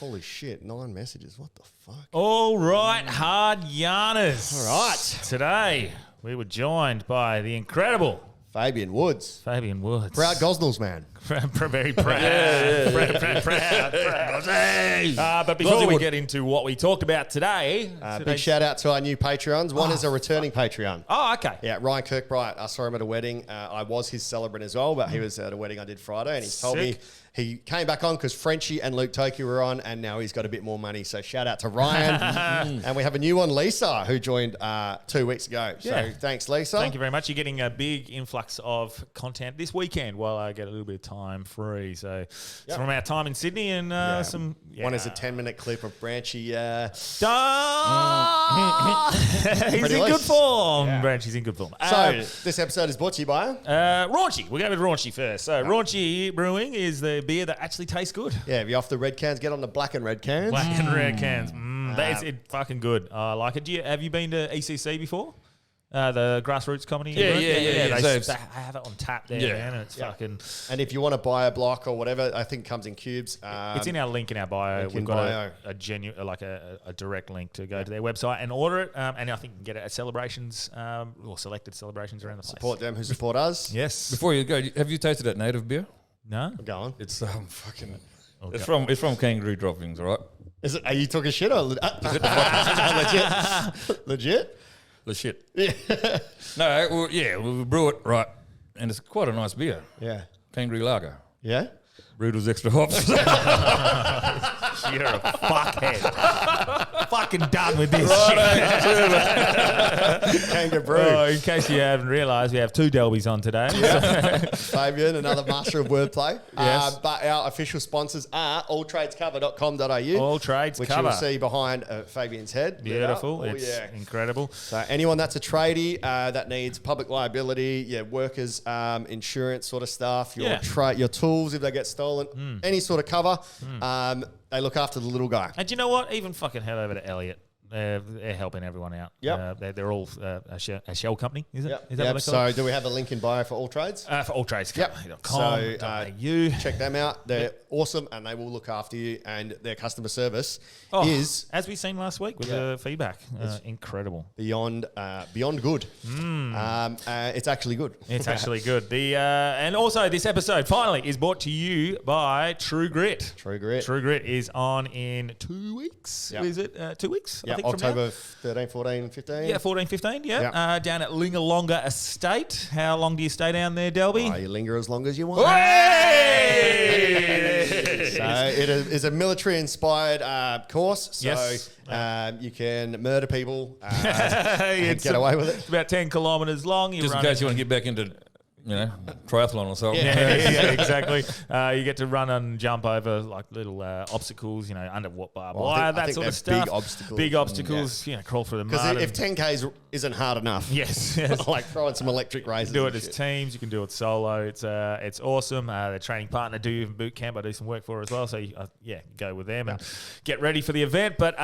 Holy shit, 9 messages. What the fuck? All right, hard yarners. All right. Today, we were joined by the incredible Fabian Woods. Fabian Woods. Proud Gosnells man. Very proud. But before we get into what we talked about today... Big shout out to our new Patreons. One is a returning Patreon. Oh, okay. Yeah, Ryan Kirkbright. I saw him at a wedding. I was his celebrant as well, but he was at a wedding I did Friday, and he told me he came back on because Frenchie and Luke Toki were on, and now he's got a bit more money. So shout out to Ryan. And we have a new one, Lisa, who joined 2 weeks ago. So thanks, Lisa. Thank you very much. You're getting a big influx of content this weekend while I get a little bit of time free. So it's from our time in Sydney and some... One is a 10-minute clip of Branchy. He's in good form. Yeah. Branchy's in good form. So this episode is brought to you by... Raunchy. We'll go with Raunchy first. So Raunchy Brewing is the beer that actually tastes good. Yeah, if you're off the red cans, get on the black and red cans. Black and red cans. It's fucking good. I like it. Have you been to ECC before? The grassroots comedy. Yeah. They have it on tap there, man, and it's fucking. And if you want to buy a block or whatever, I think it comes in cubes. It's in our link in our bio. We've got a genuine, like a direct link to go to their website and order it. And I think you can get it at celebrations or selected celebrations around the place. Support them who support us. Yes. Before you go, have you tasted that native beer? No. Go on. It's it's from Kangaroo Droppings, all right? Is it? Are you talking shit or legit? Legit? The shit. Yeah. No, we brew it right, and it's quite a nice beer. Yeah. Kangaroo Lager. Yeah. Brewed with extra hops. You're a fuckhead. Fucking done with this shit. Kangaroo. In case you haven't realised, we have 2 Delbys on today. Fabian, another master of wordplay. Yes. But our official sponsors are alltradescover.com.au. All Trades which Cover. you'll see behind Fabian's head. Beautiful. It's incredible. So anyone that's a tradie that needs public liability, workers insurance sort of stuff, your tools if they get stolen, any sort of cover, they look after the little guy. And you know what? Even fucking head over to Elliot. They're helping everyone out. Yep. They're all a shell company, is it? Yep. Is that what they call So it? do we have a link in bio for All Trades? For alltradescover.com.au. So check them out. They're awesome and they will look after you, and their customer service is... As we've seen last week with the feedback. Incredible. Beyond good. It's actually good. It's actually good. And also this episode finally is brought to you by True Grit. True Grit. True Grit is on in 2 weeks. Yep. Is it 2 weeks? Yeah, October 13, 14, 15. Yeah, 14, 15, down at Lingalonga Estate. How long do you stay down there, Delby? You linger as long as you want. Hey! So it is a military-inspired course. So you can murder people and get away with it. It's about 10 kilometres long. Just in case you want to get back into... triathlon or something. Yeah, exactly. You get to run and jump over like little obstacles, under barbed wire, that sort of stuff. Big obstacles, crawl through the mud. Because if 10Ks isn't hard enough, yes. like throwing some electric razors. You can do it as teams. You can do it solo. It's awesome. The training partner do even boot camp. I do some work for as well. So go with them and get ready for the event. But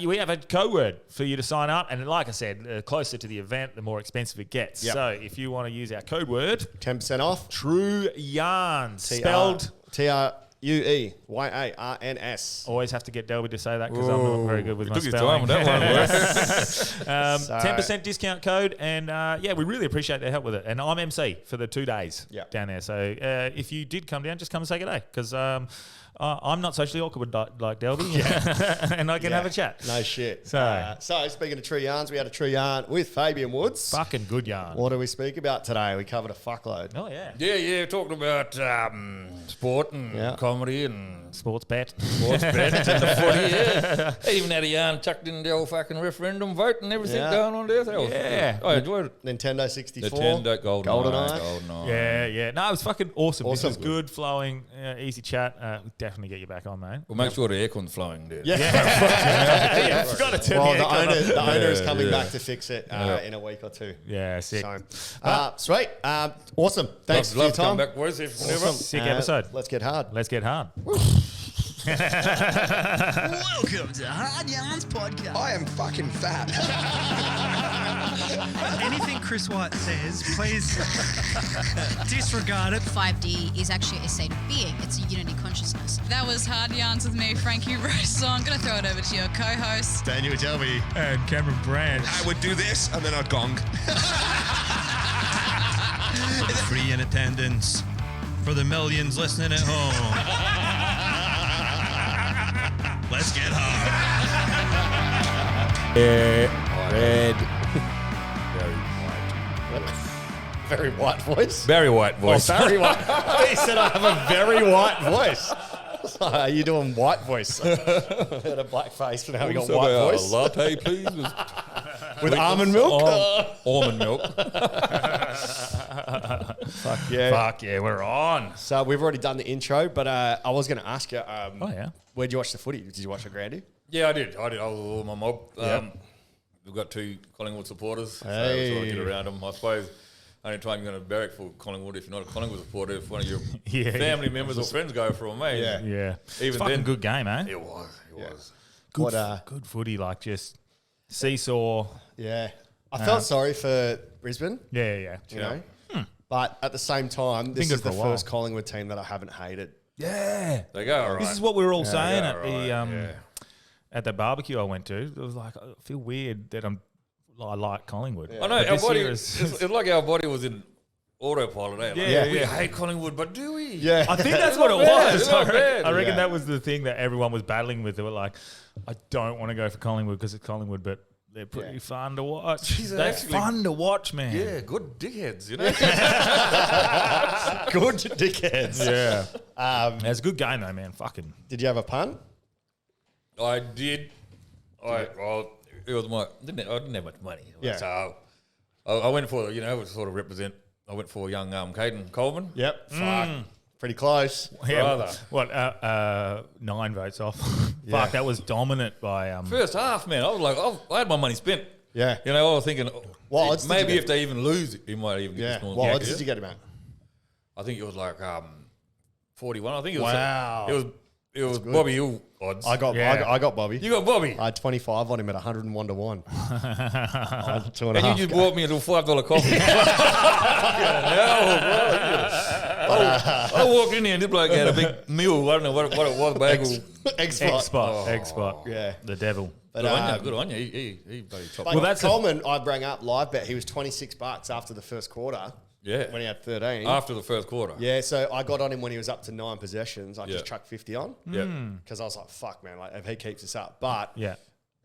we have a code word for you to sign up. And like I said, closer to the event, the more expensive it gets. Yep. So if you want to use our code word, 10% off. True Yarns. Spelled TRUEYARNS. Always have to get Delby to say that because I'm not very good with my spelling. 10% discount code, and we really appreciate their help with it. And I'm MC for the 2 days down there. So if you did come down, just come and say good day because I'm not socially awkward like Delby, and I can have a chat. No shit. So speaking of true yarns, we had a true yarn with Fabian Woods. Fucking good yarn. What do we speak about today? We covered a fuckload. Oh, yeah. Yeah, talking about sport and comedy and sports bet and the footy, Even had a yarn chucked in the old fucking referendum vote and everything going on there. I enjoyed it. Nintendo 64. Nintendo GoldenEye. Yeah. No, it was fucking awesome. This was good, flowing, easy chat. Definitely get you back on, mate. We'll make sure the aircon's flowing, dude. I forgot to turn the owner is coming back to fix it in a week or 2. Yeah, sick. So, sweet. Awesome. Thanks for your time. Come back, boys. Sick episode. Let's get hard. Let's get hard. Welcome to Hard Yarns Podcast. I am fucking fat. Anything Chris White says, please disregard it. 5D is actually a state of being. It's a unity consciousness. That was Hard Yarns with me, Frankie Rose. So I'm going to throw it over to your co-host, Daniel Delby. And Cameron Branch. I would do this and then I'd gong. Free in attendance for the millions listening at home. Let's get hard. Red. Very white voice. Very white voice. Oh, very white. He said I have a very white voice. Are you doing white voice? I had a black face, but now we got white voice. Latte, please. With almond milk? Almond milk. Fuck yeah. Fuck yeah, we're on. So we've already done the intro, but I was going to ask you, Yeah. where'd you watch the footy? Did you watch the Grandy? Yeah, I did. I was with my mob. Yep. We've got 2 Collingwood supporters, so Hey. we sort of get around them. I suppose only time you're going to barrack for Collingwood if you're not a Collingwood supporter, if one of your family members or friends go for them, mate. Yeah. Yeah. Even Fucking then, good game, eh? It was. It was. Good footy, like just seesaw. Yeah. I felt sorry for Brisbane, Yeah. you know. But at the same time, this good is for the a while. first Collingwood team that I haven't hated. Yeah. They go all right. This is what we were all saying Yeah, at the at the barbecue I went to. It was like, I feel weird that I like Collingwood. I know, But our this body, year it's like our body was in autopilot. Eh? Like, Yeah, we yeah. hate Collingwood, but do we? Yeah. I think that's what it bad, was. it's not bad. I reckon Yeah. that was the thing that everyone was battling with. They were like, I don't want to go for Collingwood because it's Collingwood, but they're pretty fun to watch. Jeez, They're actually- fun to watch, man. Yeah, good dickheads, you know? Good dickheads. Yeah. Um, It's a good game though, man. Fucking. did you have a punt? I did. Well, it was I didn't have much money. Yeah. So I went for, sort of represent, I went for young Caden Coleman. Yep. Fuck. Pretty close. Yeah, Brother. what? 9 votes off. Yeah. Fuck, that was dominant by. First half, man, I was like, I had my money spent. Yeah. You know, I was thinking, What odds did you maybe get? if they even lose, he might even get Yeah. this one. What odds did you get him at? I think it was like 41. I think it was. Wow. It was Bobby Hill odds. I got Bobby. You got Bobby. I had 25 on him at 101 to 1. Two and a And half you just K. bought me a little $5 coffee. I walked in there and this bloke had a big meal. I don't know what it was, bagel. Egg spot. Egg spot. Yeah. The devil. But, Good on you. He bloody top. Well, that's Coleman, I bring up live bet. He was $26 after the first quarter. Yeah. When he had 13. After the first quarter. Yeah, so I got on him when he was up to 9 possessions. I Yeah. just chucked 50 on. Yeah. Because I was like, fuck, man, like if he keeps this up. But Yeah.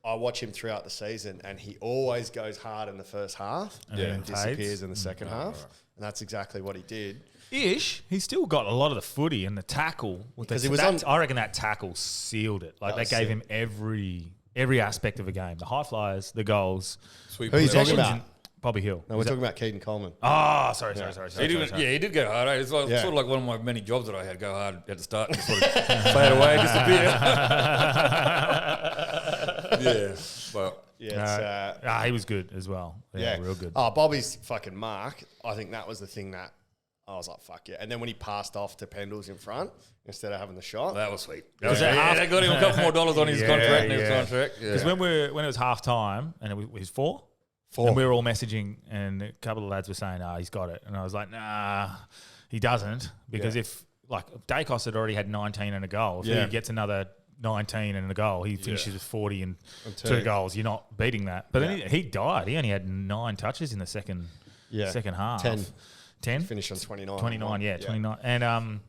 I watch him throughout the season and he always goes hard in the first half and Yeah. then disappears Fades. in the second half. And that's exactly what he did. Ish. He's still got a lot of the footy and the tackle. Because he was on- I reckon that tackle sealed it. Like That they was gave him every aspect of a game. The high flyers, the goals. Sweet Who are you talking possessions. about? Bobby Hill. No, we're talking about Keaton Coleman. Oh, sorry. He did go hard. Eh? It's like, Yeah. sort of like one of my many jobs that I had go hard at the start and sort of fade away, disappear. Yeah. But Yeah, it's, he was good as well. Yeah, real good. Oh, Bobby's fucking mark. I think that was the thing that I was like, fuck yeah. And then when he passed off to Pendles in front instead of having the shot. that was sweet. Was it half- They got him a couple more dollars on his contract. Next contract. Because when it was half time and it was 4, and we were all messaging and a couple of lads were saying, he's got it. And I was like, nah, he doesn't. Because if, like, Dacos had already had 19 and a goal. If he gets another 19 and a goal, he finishes with 40 and 2 goals. You're not beating that. But then he died. He only had 9 touches in the second half. 10? Finished on 29. 29, yeah, 29. And,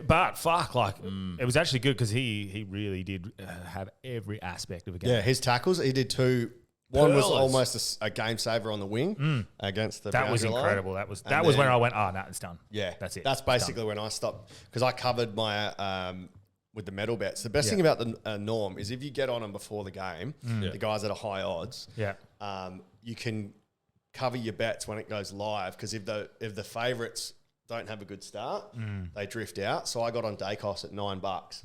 but fuck, like, it was actually good because he really did have every aspect of a game. Yeah, his tackles, he did 2. One was Pearlers. almost a game saver on the wing against the That was boundary line. incredible. That was And when then- I went, no, it's done. Yeah, That's it. That's It's done. basically when I stopped because I covered my with the medal bets. The best thing about the norm is if you get on them before the game, the guys that are high odds, Yeah. you can cover your bets when it goes live because if the favourites don't have a good start, they drift out. So I got on Dacos at $9.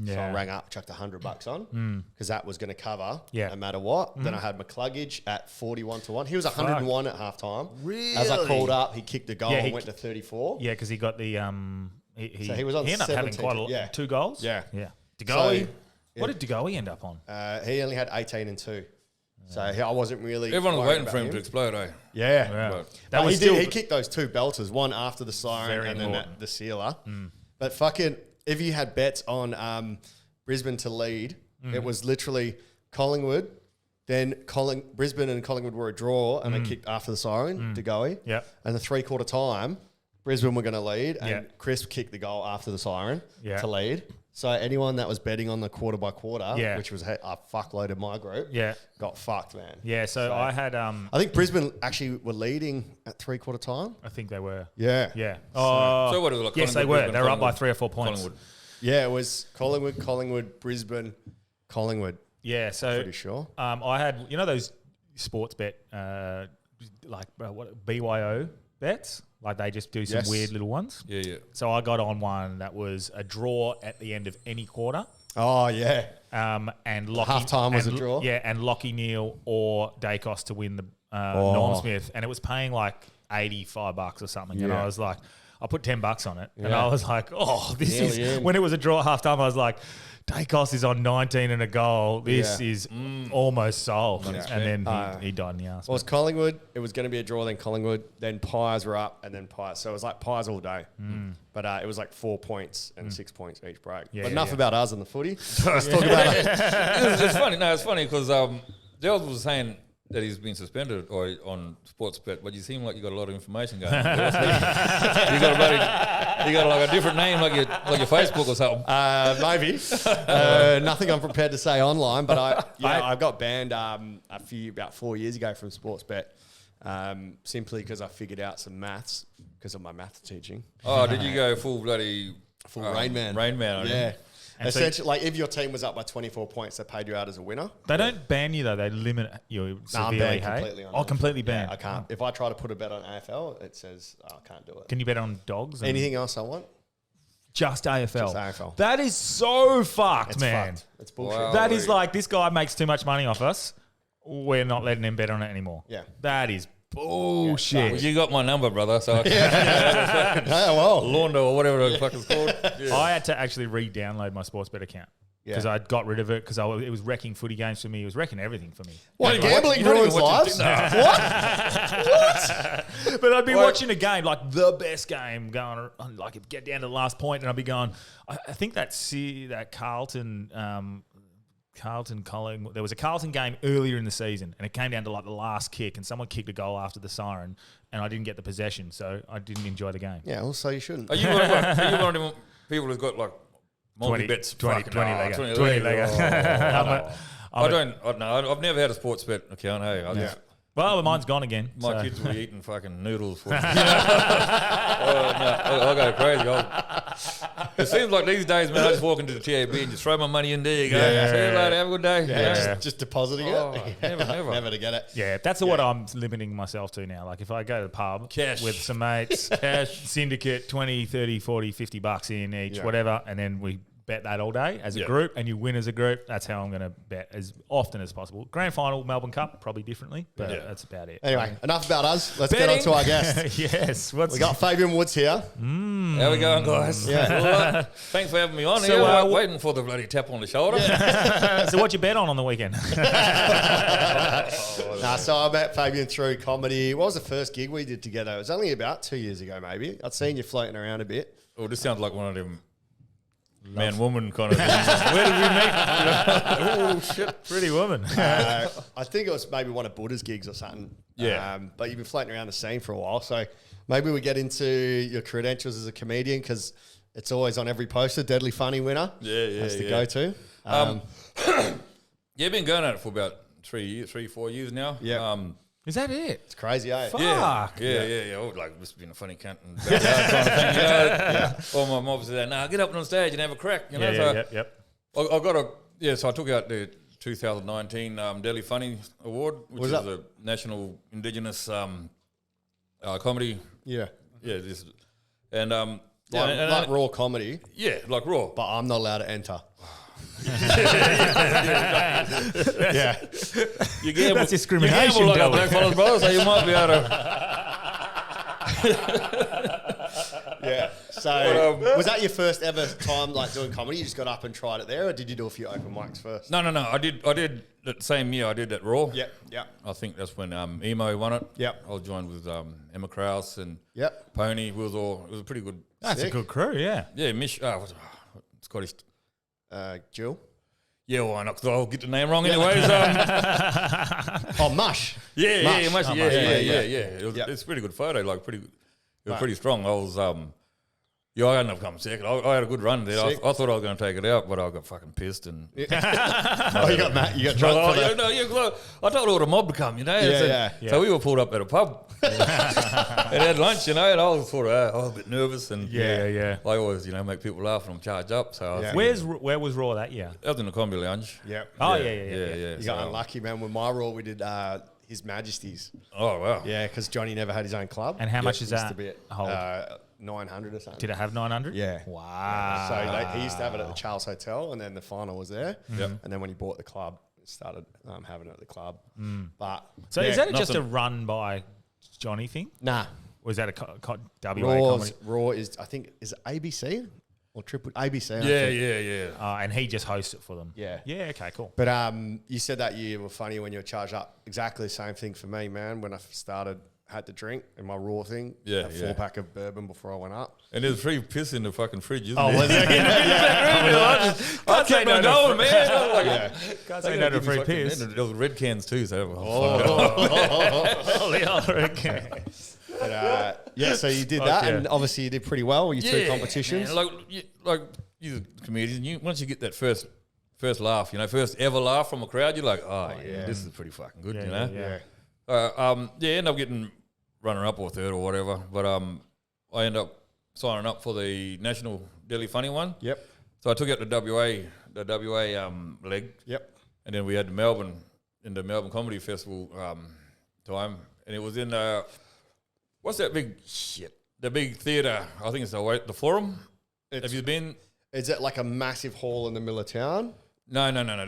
So I Yeah. rang up, chucked $100 on because that was going to cover no matter what. Then I had McCluggage at 41 to 1. He was 101 at half time. Really? As I called up, he kicked a goal Yeah, and he- went to 34. Yeah, because he got the So he was on ended up having 17, quite a lot. yeah. 2 goals. Yeah. Yeah. DeGoey. So, What did DeGoey end up on? he only had 18 and 2. So I wasn't really. Everyone was worried waiting about for him to explode, eh? Yeah. But That But was he kicked those 2 belters, one after the siren Very and then important. the sealer. But fucking, if you had bets on Brisbane to lead, it was literally Collingwood, then Brisbane and Collingwood were a draw and they kicked after the siren to go. Yep. And the 3/4 time, Brisbane were going to lead and Yeah. Chris kicked the goal after the siren Yeah. to lead. So anyone that was betting on the quarter by quarter, Yeah. which was a fuckload of my group, Yeah. got fucked, man. Yeah, so I had, I think Brisbane actually were leading at 3/4 time. I think they were. Yeah. Yeah. Oh, So what was it, like yes, they Collingwood, were. Brisbane, They were up by Collingwood, 3 or 4 points. Collingwood. Yeah, it was Collingwood, Brisbane, Collingwood. Yeah, so Pretty sure. I had, those sports bet, what BYO bets? Like they just do some Yes. weird little ones. Yeah. So I got on one that was a draw at the end of any quarter. Oh, yeah. And Lockie, Half-time was and- a draw? Yeah, and Lockie Neal or Dacos to win the Norm Smith. And it was paying like $85 or something. And Yeah. I was like, I put $10 on it. And Yeah. I was like, oh, this Nearly is... in. When it was a draw at halftime, I was like, Dacos is on 19 and a goal. This Yeah. is almost sold. Yeah. And then he died in the ass. Well, it was Collingwood. It was going to be a draw, then Collingwood. Then Pies were up, and then Pies. So it was like Pies all day. But it was like 4 points and 6 points each break. Yeah, but yeah, enough yeah. about us and the footy. Let's talk about it. It's funny. No, it's funny because Delby was saying that he's been suspended or on sports bet, but you seem like you got a lot of information going on. you got like a different name, like your Facebook or something. Maybe. Nothing I'm prepared to say online, but I got banned about 4 years ago from Sportsbet simply because I figured out some maths because of my maths teaching. Oh, did you go full bloody Rain Man. Rain Man on Yeah. him? And so- Essentially, like if your team was up by 24 points, they paid you out as a winner. They don't ban you, though. They limit you No, I'm severely, banned hey? completely on Oh, it. completely Yeah, banned. I can't. If I try to put a bet on AFL, it says I can't do it. Can you bet on dogs? and- Anything else I want? Just AFL. Just AFL. That is so fucked, It's man. fucked. It's bullshit. Wow. That is like, this guy makes too much money off us. We're not letting him bet on it anymore. Yeah. That is bullshit. Well, you got my number, brother. So I can Oh, well. Launder or whatever the fuck it's called. Yeah. I had to actually re-download my Sportsbet account because Yeah. I got rid of it because it was wrecking footy games for me. It was wrecking everything for me. What, even gambling watch- you don't ruins even watch lives? it. What? But I'd be Well- watching a game, like the best game, going like it'd get down to the last point, and I'd be going. I think that Carlton. Collingwood. There was a Carlton game earlier in the season, and it came down to like the last kick, and someone kicked a goal after the siren, and I didn't get the possession, so I didn't enjoy the game. Yeah, well, so you shouldn't. Are you one of them people who's got like multi-bets? 20 legger. 20 20 legger. legger. I've never had a sports bet account. Hey, I just, Well, mine's gone again. my so. kids will be eating fucking noodles for me. I go crazy. It seems like these days, man, I just walk into the TAB and just throw my money in there. You go, Yeah. see you later, have a good day. Yeah, just depositing Oh, it. never. Never to get it. Yeah, that's what I'm limiting myself to now. Like if I go to the pub Cash. with some mates, cash, syndicate, 20, 30, 40, $50 in each, Yeah. whatever, and then we bet that all day as a Yeah. group, and you win as a group. That's how I'm going to bet as often as possible. Grand final, Melbourne Cup, probably differently, but Yeah. that's about it. Anyway, enough about us. Let's get on to our guest. Yes. We got Fabian Woods here. How we going, guys? Yeah. All right. Thanks for having me on. So, here. I'm what- waiting for the bloody tap on the shoulder. So what you bet on the weekend? So I met Fabian through comedy. What was the first gig we did together? It was only about 2 years ago, maybe. I'd seen you floating around a bit. Oh, this sounds like one of them man-woman kind of things. Where did we meet? Oh, shit. Pretty woman. I think it was maybe one of Buddha's gigs or something. Yeah. But you've been floating around the scene for a while. So maybe we get into your credentials as a comedian because it's always on every poster. Deadly Funny winner. Yeah, That's the yeah. go-to. Yeah, been going at it for about 4 years now. Yeah. Is that it? It's crazy, eh? Fuck. Yeah. Oh, like just being a funny cunt and kind of thing, you know. All my mobs say, "Nah, get up on stage and have a crack." You know. Yep. I got a So I took out the 2019 Delby Funny Award, which Was is that- a national Indigenous comedy. Yeah. Yeah, this and Like, and like raw comedy, yeah, like raw. but I'm not allowed to enter. You gamble, That's discrimination, You gamble like a Delby. black fellas, brother, so you might be able to. Yeah. So was that your first ever time like doing comedy? You just got up and tried it there, or did you do a few open mics first? No. I did that same year. I did at Raw. Yep. Yep. I think that's when Emo won it. Yep. I was joined with Emma Krause and Yep. Pony. It was a pretty good. That's Sick. a good crew, yeah. Yeah, Scottish. Jill. Yeah, why not? 'Cause I'll get the name wrong anyways. Oh, Mush. Mush. Yeah. It was, Yep. It's a pretty good photo. Like it was pretty strong. I was I ended up coming second. I had a good run there. I thought I was going to take it out, but I got fucking pissed and. Oh, you got Matt. You got drunk for that. I told all the mob to come, Yeah. So we were pulled up at a pub and had lunch, and I was sort of I was a bit nervous and Yeah. I always make people laugh and I'm charged up. So I was Where was Raw that year? I was in the Comedy Lounge. Yeah. Oh, yeah. You got unlucky, man. With my Raw, we did His Majesty's. Oh wow. Yeah, because Johnny never had his own club. And how much is Used that to be hold? 900 or something. Did it have 900? Yeah. Wow. So he used to have it at the Charles Hotel, and then the final was there. Yep. And then when he bought the club, he started having it at the club. But So is that just a nothing. run by Johnny thing? nah? Or is that a WA comedy? Raw is, I think, is it ABC or Triple ABC? I think. Yeah. And he just hosts it for them. Yeah. Yeah. Okay. Cool. But you said that you were funny when you were charged up. Exactly the same thing for me, man. When I started, had to drink in my Raw thing. Yeah, a 4-pack of bourbon before I went up. And there's free piss in the fucking fridge, isn't Oh, there? was it? I kept on going, man. I was like, Yeah. Can't say no to free piss. There was red cans too, so Holy hell, But yeah, so you did that, Okay. and obviously you did pretty well. Your two competitions. Man, like you comedians, once you get that first laugh, first ever laugh from a crowd, you're like, this is pretty fucking good, Yeah. End up getting runner up or third or whatever, but I end up signing up for the National Delby Funny one. Yep. So I took out the WA leg. Yep. And then we had the Melbourne Comedy Festival time, and it was in what's that big shit? The big theatre. I think it's the Forum. Have you been? Is it like a massive hall in the middle of town? No. No, not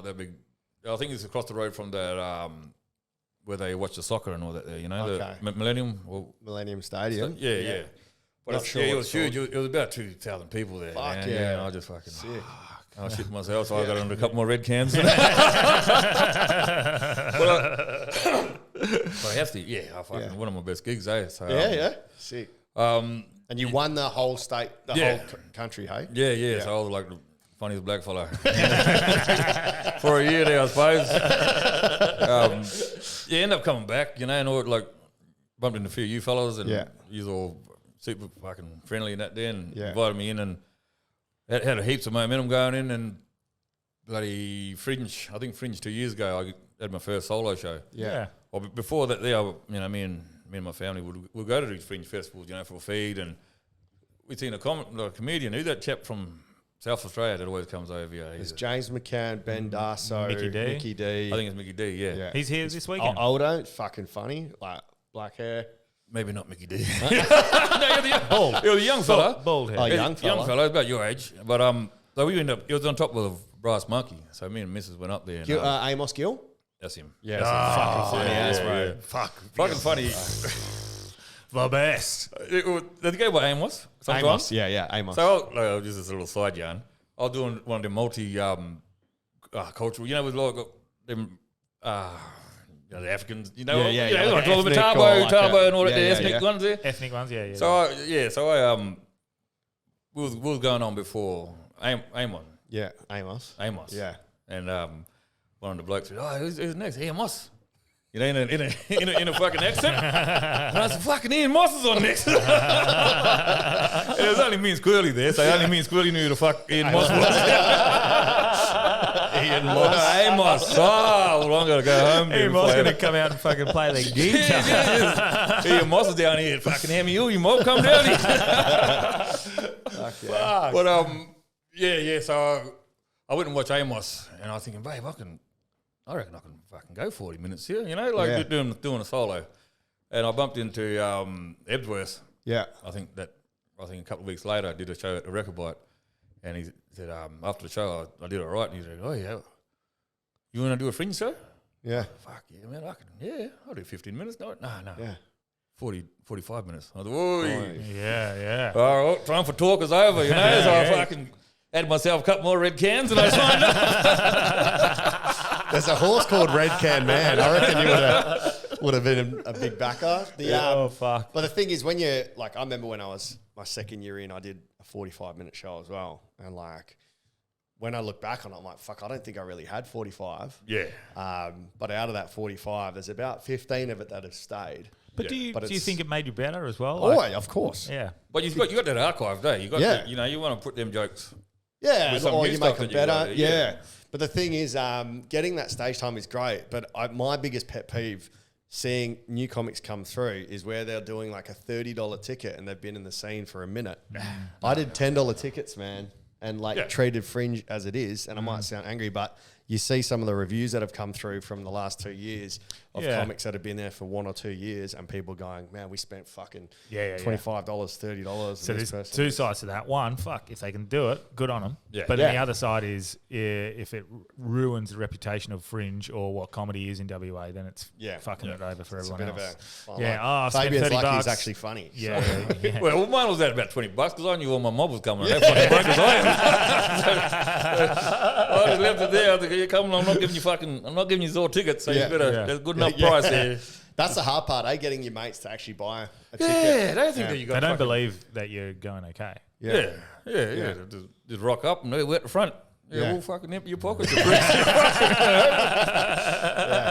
that big. I think it's across the road from that where they watch the soccer and all that there. Okay. The Millennium. Millennium Stadium. Yeah. But Not sure it what was it's huge. called. It was about 2,000 people there. Fuck man. yeah. And I just fucking. Sick. I shit myself, so I got under a couple more red cans. But I have to, one of my best gigs, eh? So, Sick. Um, And you won the whole state, the Yeah. whole country, hey? yeah. So I was like the funniest black fellow for a year there, I suppose. End up coming back, and all like bumped into a few you fellows, and you all super fucking friendly and that there, and invited me in, and had a heaps of momentum going in, and bloody Fringe. I think Fringe 2 years ago, I had my first solo show. Yeah. Well, before that, there, me and my family would go to these Fringe festivals, for a feed, and we'd seen a comedian. Who's that chap from South Australia that always comes over here? It's James McCann, Ben Darso, Mickey D. I think it's Mickey D. Yeah. He's here this weekend. Older, fucking funny, like black hair. Maybe not Mickey D. No, you're the young fella. Bald head. Oh, Yeah, young fella. about your age. But so we ended up. It was on top of Brass Monkey. So me and Mrs. went up there. And, Amos Gill? that's him. Yeah, fucking funny ass, bro. Yeah. Fucking funny. The best. Did they go by Amos? Sometimes? Amos, yeah, Amos. So just this little side yarn. I was doing one of the multi cultural. With like them. The Africans, Yeah, like like all the ethnic or Tabo like and all that, the yeah, ethnic yeah. ones there. Ethnic ones, yeah. So we was going on before Amon. Yeah, Amos. Yeah. And one of the blokes said, "Oh, who's next? Amos." In a fucking accent. And I said, "Fucking Ian Moss is on next." And it was only me and Squirrely there, so only me and Squirrely knew who the fuck Ian Moss was. Ian Moss. Amos. Oh, well, I'm going to go home. Hey, Moss going to come out and fucking play the guitar. Ian Moss is down here. Fucking Hammy, you mob, come down here. Fuck yeah. But so I went and watched Amos, and I was thinking, babe, I reckon I can fucking go 40 minutes here, doing a solo. And I bumped into Ebsworth. Yeah. I think a couple of weeks later, I did a show at the Record Bite, and he said after the show I did all right, and he said, "Oh yeah, you want to do a Fringe show?" Yeah. Fuck yeah, man, I'll do 15 minutes. No. Yeah. 45 minutes. I thought, whoa. Yeah. All right, time for talk is over, you know. So I fucking had myself a couple more red cans and I signed up. There's a horse called Red Can Man. I reckon you would have been a big backer. Fuck. But the thing is, when you're like, I remember when I was my second year in, I did a 45-minute show as well. And like, when I look back on it, I'm like, fuck, I don't think I really had 45. Yeah. But out of that 45, there's about 15 of it that have stayed. But do you think it made you better as well? Oh, of course. Yeah. But you got that archive there. You got you know, you want to put them jokes. Yeah, with some or new you stuff make them that you better. got, Yeah. But the thing is, getting that stage time is great. But my biggest pet peeve, seeing new comics come through, is where they're doing like a $30 ticket and they've been in the scene for a minute. I did $10 tickets, man, and treated Fringe as it is. And I might sound angry, but you see some of the reviews that have come through from the last 2 years of comics that have been there for 1 or 2 years, and people going, man, we spent fucking $25, $30. So there's two sides to that. One, fuck, if they can do it, good on them. Yeah. But then the other side is if it ruins the reputation of Fringe or what comedy is in WA, then it's fucking it over for everyone else. I spent Fabian's $30. lucky he's actually funny. Yeah. Well, mine was at about $20 because I knew all my mob was coming. I just left it there. I think, come on, I'm not giving you Zor tickets, so you better. There's a good enough price there. That's the hard part, getting your mates to actually buy a ticket. Yeah, they think that you got. They don't believe that you're going okay. Yeah. Just rock up and we're at the front. Yeah, we'll fucking empty your pockets.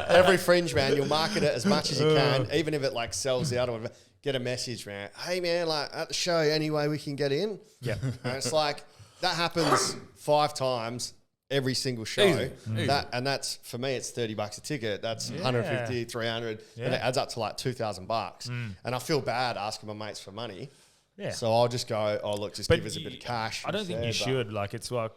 Every Fringe, man, you'll market it as much as you can, even if it like sells out or whatever. Get a message, man. Hey, man, like at the show, any way we can get in? Yeah. And it's like that happens 5 times every single show. Easy. And that's, for me, it's $30 a ticket. That's 150, 300, and it adds up to like $2,000. And I feel bad asking my mates for money. Yeah. So I'll just go, oh, look, just give us a bit of cash. I don't think you should. Like, it's like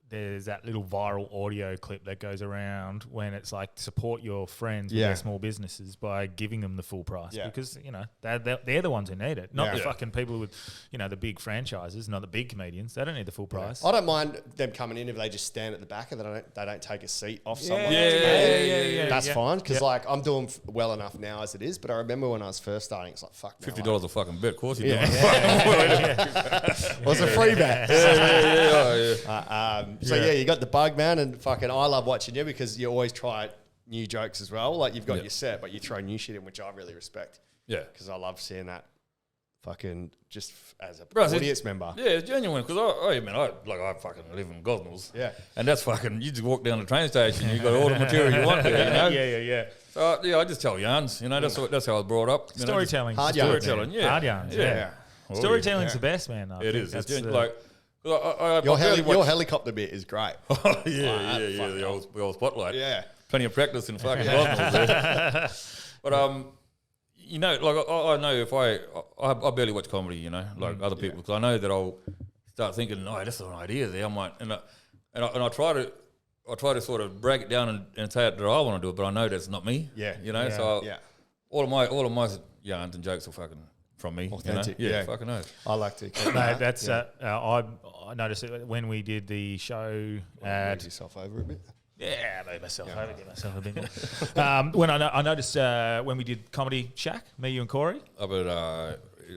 there's that little viral audio clip that goes around when it's like support your friends with their small businesses by giving them the full price because, you know, they're the ones who need it, not the fucking people with, you know, the big franchises, not the big comedians. They don't need the full price. I don't mind them coming in if they just stand at the back and they don't take a seat off someone. That's fine because like I'm doing well enough now as it is, but I remember when I was first starting, it's like, fuck, man, $50 a fucking bet, of course you do. It was a free bet. So you got the bug, man, and fucking I love watching you because you always try new jokes as well. Like you've got your set, but you throw new shit in, which I really respect. Yeah, because I love seeing that. Fucking just as a audience member. Yeah, it's genuine because I fucking live in Gosnells. Yeah, and that's fucking. You just walk down the train station, you got all the material you want there. You know? Yeah. So I just tell yarns. You know, that's how I was brought up. Storytelling, hard yarns. Storytelling, hard yarns. Yeah. Storytelling's the best, man. It is. It's like. Your helicopter bit is great. The old spotlight. Yeah, plenty of practice in fucking Gosnells there. But you know, like I know if I barely watch comedy, you know, like other people, because I know that I'll start thinking, no, that's an idea there. I might, and I try to sort of break it down and say that I want to do it, but I know that's not me. Yeah, you know, so all of my yarns and jokes are fucking from me. Authentic. You know? Fucking know. I like to. No, that's I noticed it when we did the show. Raise yourself over a bit. Yeah, I made myself over, get myself a bit. When I noticed when we did Comedy Shack, me, you and Corey. Up at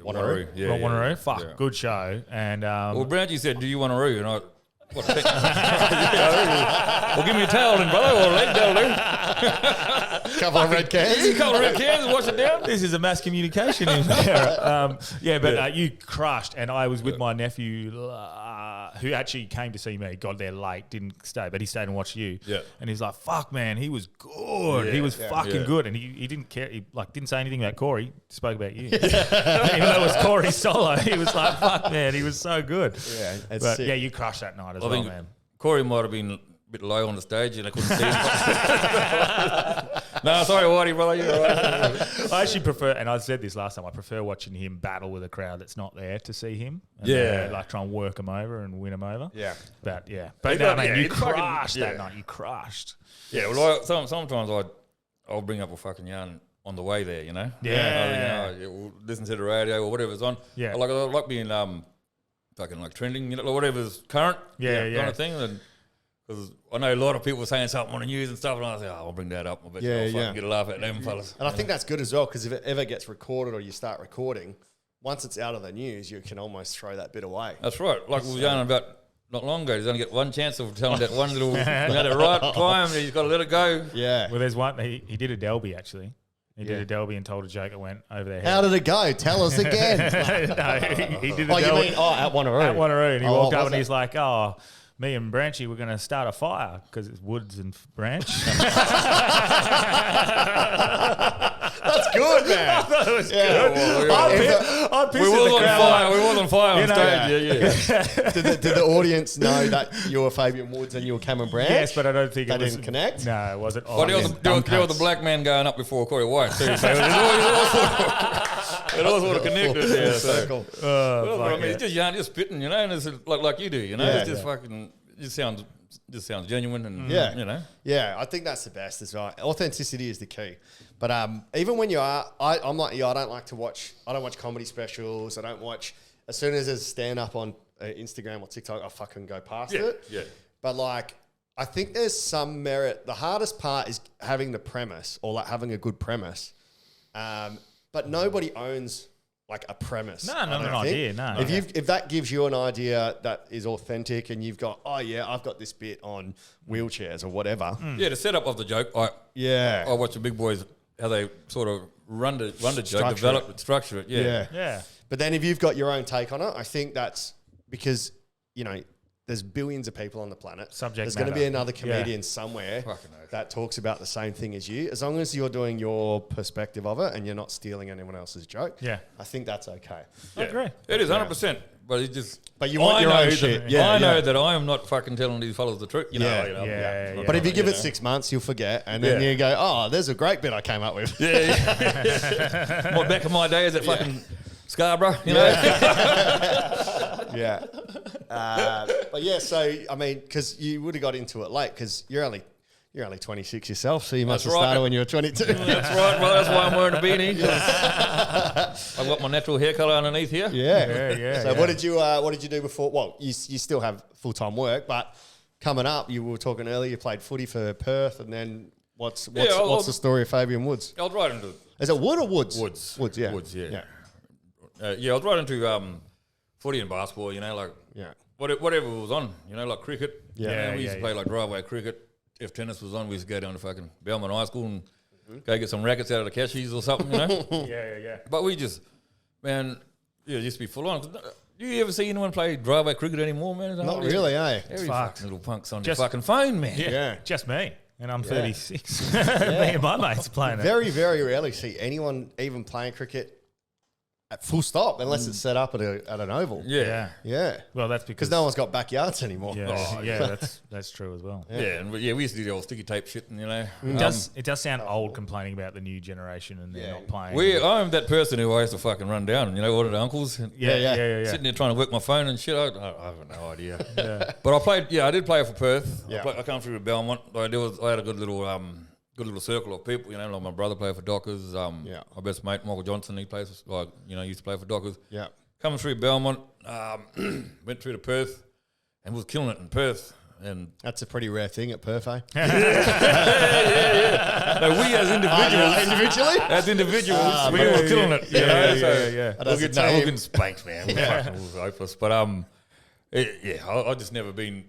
Wanneroo. Wanneroo. Fuck, good show. And well, Brandy said, "Do you want a roo?" And I. Well, give me a towel then, brother, or a leg that'll do. Couple of red cans. Wash it down. This is a mass communication in there. You crushed, and I was with my nephew who actually came to see me, got there late, didn't stay, but he stayed and watched you. Yeah. And he's like, fuck, man, he was good. Yeah, he was fucking good. And he didn't care. He didn't say anything about Corey. Spoke about you. Even though it was Corey solo, he was like, fuck, man, he was so good. Yeah, it's but sick. yeah, you crushed that night as well, man. Corey might have been a bit low on the stage and I couldn't see him. No, sorry, Whitey, brother. You're all right. I actually prefer, and I said this last time, I prefer watching him battle with a crowd that's not there to see him. And like try and work him over and win him over. Yeah. But you crushed that night. You crushed. Yeah, well, sometimes I'll bring up a fucking yarn on the way there, you know? We'll listen to the radio or whatever's on. Yeah. I like being fucking like trending, you know, whatever's current. Kind of thing. And Because I know a lot of people were saying something on the news and stuff, and I was like, I'll bring that up. I bet I'll fucking get a laugh at them fellas. And I think that's good as well, because if it ever gets recorded or you start recording, once it's out of the news, you can almost throw that bit away. That's right. Like we were yarning about not long ago, he's only get one chance of telling that one little, the right time, and he's got to let it go. Yeah. Well, there's one. He did a Delby actually. He did a Delby and told a joke that went over their head. How did it go? Tell us again. No, he did a Oh, you Delby mean at Wanneroo? at Wanneroo, and he Oh, walked what up was and it? he's like, "Oh, me and Branchy, we're going to start a fire because it's Woods and Branch." That's good, man. That was Yeah. good. Well, I'm pissed We at was the on crowd. fire. We was on fire on You know, stage. Yeah. Did the audience know that you were Fabian Woods and you were Cameron Branch? Yes, but I don't think They it was. didn't connect? No, it wasn't. But there was the black man going up before Corey White too. So it all sort of connected. Yeah. So. Circle. Well, I mean, it's just yarn, just spitting, you know, and it's like you do, you know. Yeah, It's just fucking. It sounds genuine, and Yeah. you know. Yeah, I think that's the best as well. Authenticity is the key. But even when you are, I'm like you. I don't watch comedy specials. I don't watch. As soon as there's stand up on Instagram or TikTok, I fucking go past it. Yeah. But like, I think there's some merit. The hardest part is having the premise or like having a good premise. But nobody owns like a premise. No, I not don't an think. idea, no. If that gives you an idea that is authentic and you've got, I've got this bit on wheelchairs or whatever. Yeah, the setup of the joke. I watch the big boys how they sort of run the joke, Structure develop it. it, structure it. Yeah. Yeah. But then if you've got your own take on it, I think that's because, there's billions of people on the planet. Subject There's going to matter. be another comedian somewhere Fucking oath. that talks about the same thing as you. As long as you're doing your perspective of it and you're not stealing anyone else's joke, Yeah. I think that's okay. I agree. It is 100%. But it's just. But you want your own shit. I know that I am not fucking telling these fellas the truth. You know. Yeah. But if you give it 6 months, you'll forget. And then you go, there's a great bit I came up with. Yeah. Back in my days at fucking Scarborough, you know. Yeah. But yeah, so, I mean, because you would have got into it late because you're only 26 yourself, so you must have right. started when you were 22. That's right. Well, that's why I'm wearing a beanie. I've got my natural hair colour underneath here. Yeah. So what did you do before? Well, you still have full-time work, but coming up, you were talking earlier, you played footy for Perth, and then what's the story of Fabian Woods? I was right into Is it Wood or Woods? Woods. Woods, yeah. Woods, yeah. Yeah. I was right into footy and basketball, you know, like Yeah. whatever was on, you know, like cricket. Yeah. You know, we used to play like driveway cricket. If tennis was on, we used to go down to fucking Belmont High School and go get some rackets out of the cashies or something, you know. Yeah. But we just, man, it used to be full on. Do you ever see anyone play driveway cricket anymore, man? Not really, eh? Every Fuck. fucking little punk's on Just- your fucking phone, man. Yeah. Just me. And I'm 36. Me and my mates playing it. Very, very rarely see anyone even playing cricket at full stop unless it's set up at an oval. Yeah. Yeah. Well, that's Because because no one's got backyards anymore. that's true as well. Yeah, and we used to do the old sticky tape shit, and you know. It does sound old complaining about the new generation and they're not playing. I'm that person who I used to fucking run down, you know, one of the uncles. Yeah. Sitting there trying to work my phone and shit. I have no idea. But I did play for Perth. Yeah. I come through to Belmont. I had a good little circle of people, you know, like my brother played for Dockers. My best mate, Michael Johnson, he plays, used to play for Dockers. Yeah. Coming through Belmont, went through to Perth and was killing it in Perth. And That's a pretty rare thing at Perth, eh? no, we as individuals, we were killing it. Yeah. But as a We're team- getting spanked, man. We fucking was hopeless. But I just never been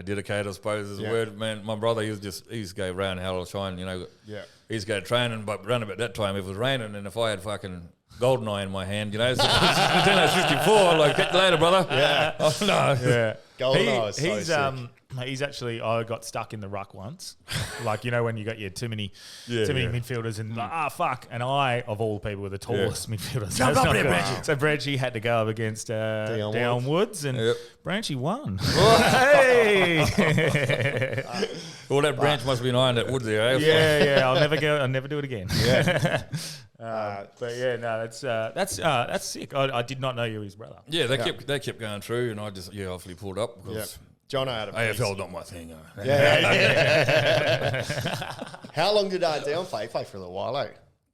dedicated, I suppose is the word, man. My brother, he used to go round hell or shine, you know. Yeah. He used to go training, but around about that time it was raining, and if I had fucking GoldenEye in my hand, you know, Nintendo 64, like, catch you later, brother. Yeah. Oh, no. Yeah. GoldenEye is so sick. He's actually, I got stuck in the ruck once. Like, you know, when you got too many midfielders and fuck. And I, of all people, were the tallest midfielder. So Jump up there, good. Branchy. So Branchy had to go up against Dion Woods and Branchy won. Hey! Well, that branch must be an iron that wood there, eh? Yeah. I'll never do it again. Yeah. But yeah, no, that's sick. I did not know you were his brother. Yeah, they kept going through, and I just obviously pulled up because John had a AFL not my thing. How long did Dion play? He played for a little while, eh?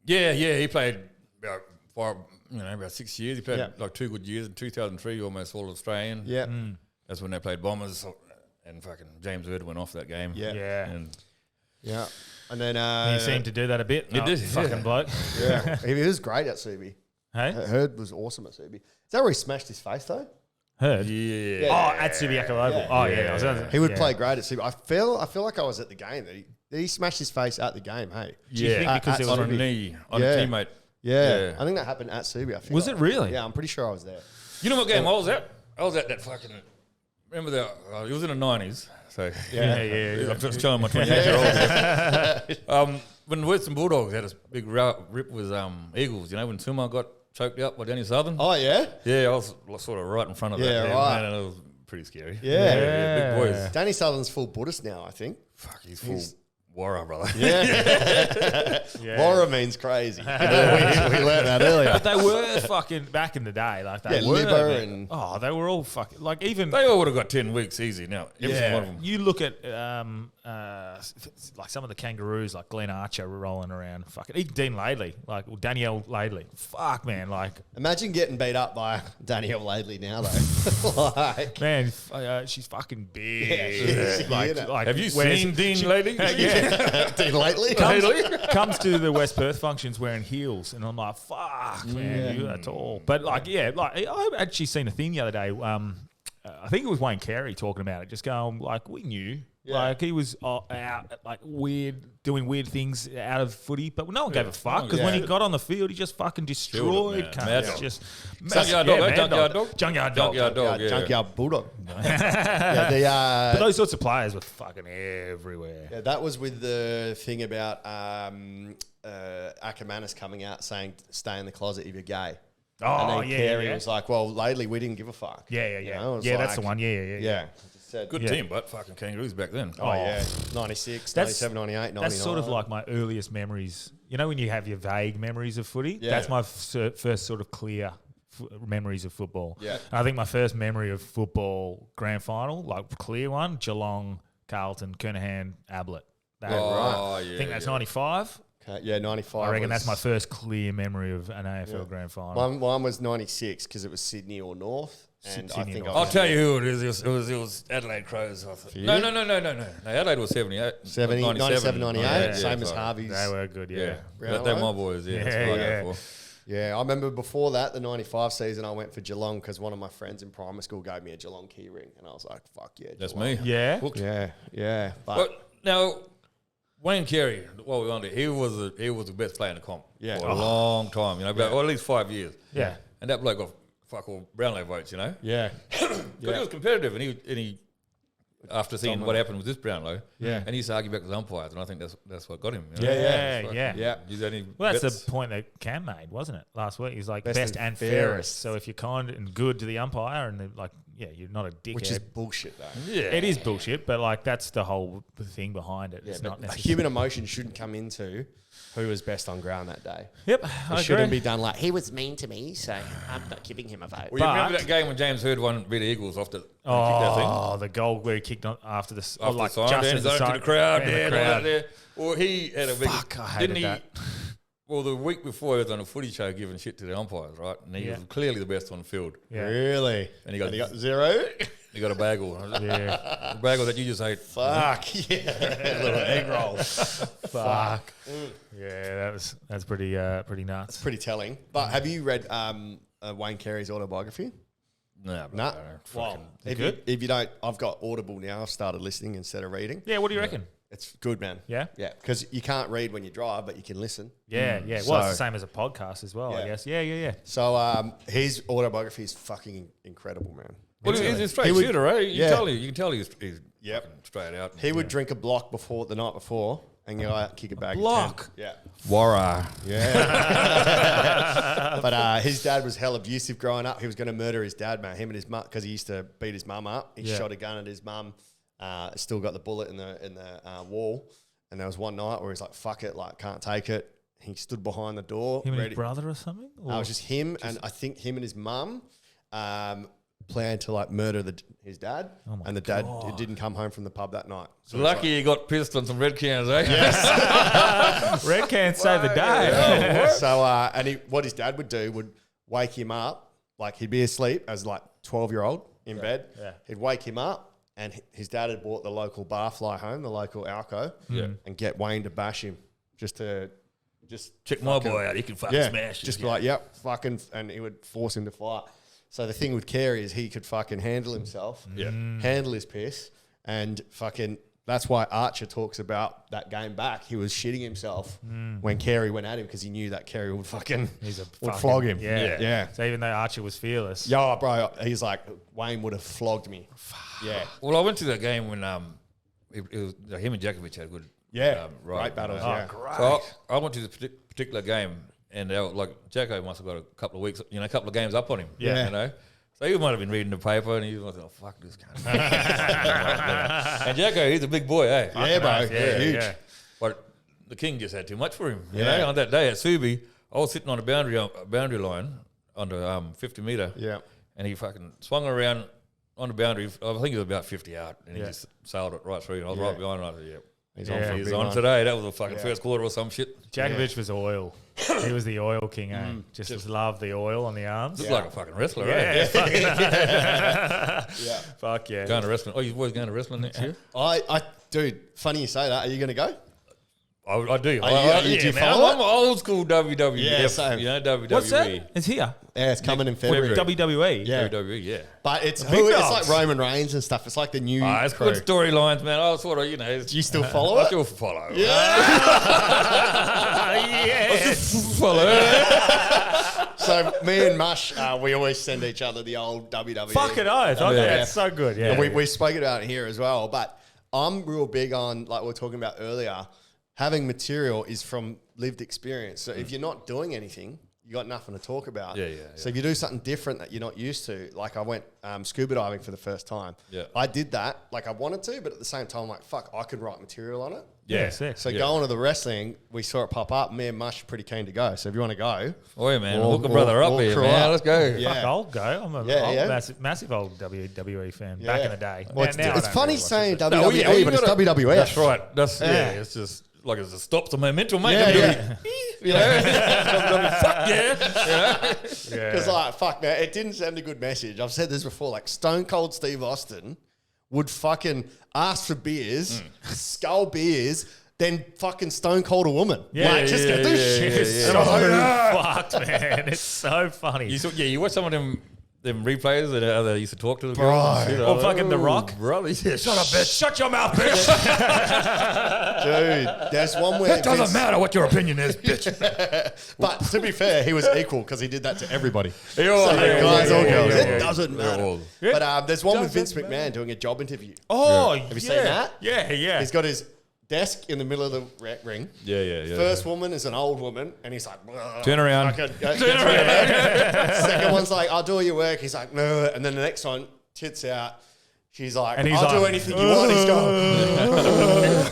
Yeah, he played about 6 years. He played like 2 good years. In 2003, almost all Australian. Yeah. That's when they played Bombers. and fucking James Hird went off that game. Yeah. Yeah. And Yeah. And then He seemed to do that a bit. He did, Fucking yeah. bloke. yeah, he was great at Subi. Hey? Heard was awesome at Subi. Is that where he smashed his face though? Heard? yeah. Oh, at Subiaco Oval. Yeah. Oh, yeah. I was- He would yeah. play great at Subi. I feel like I was at the game that he smashed his face at the game. Hey, Do you think Yeah. because At there was on a Subi. knee, on Yeah. a teammate. yeah. I think that happened at Subi. I think Was it really? Yeah, I'm pretty sure I was there. You know what game I was at? I was at that fucking. Remember that? It was in the 90s. So Yeah. I'm just telling my 28-year-old. When the Western Bulldogs had a big rip with Eagles, you know, when Tuma got choked out by Danny Southern. Oh yeah, Yeah, I was sort of right in front of Yeah, that. right. Man, and it was pretty scary. Yeah. Big boys. Danny Southern's full Buddhist now. I think. Fuck, he's full warrior, brother. Yeah, Laura means crazy. we learned that earlier. But they were fucking back in the day. Like they Yeah, were. liver man. and- Oh, they were all fucking like even. They all would have got 10 weeks easy now. Every single one of them. You look at like some of the kangaroos, like Glenn Archer rolling around. Fucking even Dean Laidley, like or Danielle Laidley. Fuck man, like Imagine getting beat up by Danielle Laidley now though. Like, man, she's fucking big. she's like, big. like Have you wears- seen Dean she- Lady? Yeah. Dean Lately. comes to the West Perth functions wearing heels, and I'm like, fuck, man, you're that tall. But like, yeah, like I actually seen a thing the other day. I think it was Wayne Carey talking about it, just going like, we knew. Like he was out like doing weird things out of footy, but no one gave a fuck because when he got on the field, he just fucking destroyed man. Mad cunts. dog. Just Junkyard dog, mad junkyard dog? junkyard dog. Junkyard dog, yeah. Junkyard Bulldog. yeah, But those sorts of players were fucking everywhere. yeah, that was with the thing about Ackermanis coming out saying, "Stay in the closet if you're gay." Oh, and then yeah, Carey yeah. was like, "Well, lately we didn't give a fuck." Yeah. You know, it was That's the like- one. Yeah. Just said, Good Yeah. team, but fucking Kangaroos back then. Oh, yeah. 96, That's- 97, 98, 99. That's sort of like my earliest memories. You know, when you have your vague memories of footy, Yeah. that's my first sort of clear memories of football. Yeah. I think my first memory of football grand final, like clear one, Geelong, Carlton, Kernahan, Ablett. That, Oh, I yeah. think that's 95. Okay, yeah, 95. I reckon was- that's my first clear memory of an AFL grand final. Mine was 96 because it was Sydney or North. And Sydney I think or I I'll was tell you who it is. It was Adelaide Crows. I thought. No. Adelaide was 78. 70, 97, 98, Yeah, same as sorry. Harvey's. They were good, Yeah, yeah. they're my boys. Yeah, that's Yeah, what I yeah. go for. Yeah, I remember before that, the 95 season, I went for Geelong because one of my friends in primary school gave me a Geelong key ring. And I was like, fuck yeah. That's Geelong. me. Yeah? Hooked. Yeah. But now, Wayne Carey, what we on to, he was the best player in the comp Yeah. for a long time. You know, about or at least 5 years. Yeah. And that bloke got fuck all Brownlow votes. You know, Yeah. but he was competitive, and he after seeing what happened with this Brownlow, Yeah. and he used to argue back with umpires, and I think that's what got him. You know? Yeah. Yeah. He's only Well, that's bets. the point that Cam made, wasn't it? Last week, he's like Best best, and and fairest. fairest. So if you're kind and good to the umpire, and they're like, yeah, you're not a dickhead. Which is bullshit, though. Yeah. It is bullshit, but like that's the whole thing behind it. It's But not necessarily. human emotion shouldn't come into who was best on ground that day. Yep, It I shouldn't agree. be done like, he was mean to me, so I'm not giving him a vote. Well, you remember But- that game when James Hird won beat the Eagles off the kicked that thing? Oh, the goal where he kicked on after the After like the siren, just then as he's the over to the crowd, and yeah, the and all that crowd. there. Well, he had a big. Fuck, I hated didn't he? that. Well, the week before, he was on a footy show giving shit to the umpires, right? And he Yeah. was clearly the best on the field. Yeah. Really? And he got- zero? He got a bagel. Yeah. A bagel that you just ate. Fuck, yeah. Little egg roll. Fuck. Yeah, that's pretty nuts. Pretty telling. But have you read Wayne Carey's autobiography? Nah, bro, Nah. fucking- If you don't, I've got Audible now. I've started listening instead of reading. Yeah, what do you reckon? It's good, man. Yeah? Yeah, because you can't read when you drive, but you can listen. Yeah. Well, it's So- the same as a podcast as well, I Yeah. guess. Yeah. So his autobiography is fucking incredible, man. Well, he's a straight He would- shooter, right? You yeah. can tell he's Yep. fucking straight out. He would drink a block the night before and go out, kick a bag. of Block? 10. Yeah. Warra. Yeah. But his dad was hell abusive growing up. He was going to murder his dad, man. Him and his mum, because he used to beat his mum up. He Yeah. shot a gun at his mum. Still got the bullet in the wall. And there was one night where he's like, "Fuck it, like can't take it." He stood behind the door. Him and ready. his brother or something? It was just him, and I think him and his mum planned to like murder his dad. Oh my and the dad didn't come home from the pub that night. So it's Lucky like- he got pissed on some red cans, eh? Red can save the day. So, what his dad would do would wake him up, like he'd be asleep as like 12-year-old in bed. Yeah. He'd wake him up and his dad had bought the local barfly home, the local Alco, and get Wayne to bash him just Check my boy out. He can fucking smash. Just be like, yep, fucking, and he would force him to fight. So the thing with Carey is he could fucking handle himself, handle his piss, and fucking. That's why Archer talks about that game back. He was shitting himself when Carey went at him because he knew that Carey would flog him. Yeah. So even though Archer was fearless. Yeah, bro, he's like, Wayne would have flogged me. Yeah. Well, I went to that game when it was him and Djokovic had good great battles. Yeah. Great. So I went to this particular game, and they were like Jacko must have got a couple of weeks, a couple of games up on him. Yeah. You know. So he might have been reading the paper, and he was like, "Oh fuck this guy." And Jacko, he's a big boy, eh? Yeah, bro. Huge. Yeah. But the king just had too much for him. You know, on that day at Subi, I was sitting on a boundary line on the 50 meter. Yeah. And he fucking swung around on the boundary. I think it was about 50 out, and he just sailed it right through. And I was right behind him. I said, He's on today. That was a fucking first quarter or some shit. Djokovic was oil. He was the oil king, eh? Just loved the oil on the arms. Just like a fucking wrestler, Yeah. right? Fuck yeah. Going to wrestling. Oh, you boys going to wrestling next year? Dude, funny you say that. Are you going to go? I do. Do you follow I'm old school WWE. Yeah, same. You know, WWE. What's that? It's here. Yeah, it's coming in February. WWE. Yeah. WWE, yeah. But it's big dogs. like Roman Reigns and stuff. It's like the new It's crew. good storylines, man. I sort of, Do you still follow I it? still follow. So me and Mush, we always send each other the old WWE. Fucking oath. Okay, that's so good. Yeah. And we spoke about it here as well. But I'm real big on, like we were talking about earlier, having material is from lived experience. So if you're not doing anything, you got nothing to talk about. Yeah. So if you do something different that you're not used to, like I went scuba diving for the first time. Yeah. I did that, like I wanted to, but at the same time, I'm like, fuck, I could write material on it. Yeah, sick. So going to the wrestling, we saw it pop up. Me and Mush are pretty keen to go. So if you want to go, Oh, yeah, man. We'll- Hook a brother up we'll here, crew man. up. Let's go. Yeah. Fuck, I'll go. I'm a massive old WWE fan back in the day. Well, it's Now I don't funny really watch saying it. WWE, but it's WWF. That's right. That's it's just like it stops the momentum, mate. Yeah. You know? Fuck yeah. Because like, fuck man, it didn't send a good message. I've said this before, like Stone Cold Steve Austin would fucking ask for beers, skull beers, then fucking Stone Cold a woman. Yeah, like, just go do shit. It's so fucked, man. It's so funny. You watch some of them replays that they used to talk to the Bro. girls. And shit. Or fucking The Rock. Brother, yeah, shut up, bitch. Shut your mouth, bitch. Dude, there's one where It doesn't matter what your opinion is, bitch. But to be fair, he was equal because he did that to everybody. Yeah, Guys or girls, yeah. it doesn't matter. all. But there's one with Vince McMahon doing a job interview. Oh, Have you seen that? Yeah. He's got his desk in the middle of the ring. Yeah. First woman is an old woman, and he's like, Turn around. Second one's like, I'll do all your work. He's like, no. And then the next one, tits out. She's like, And he's I'll do like, anything you want. He's going,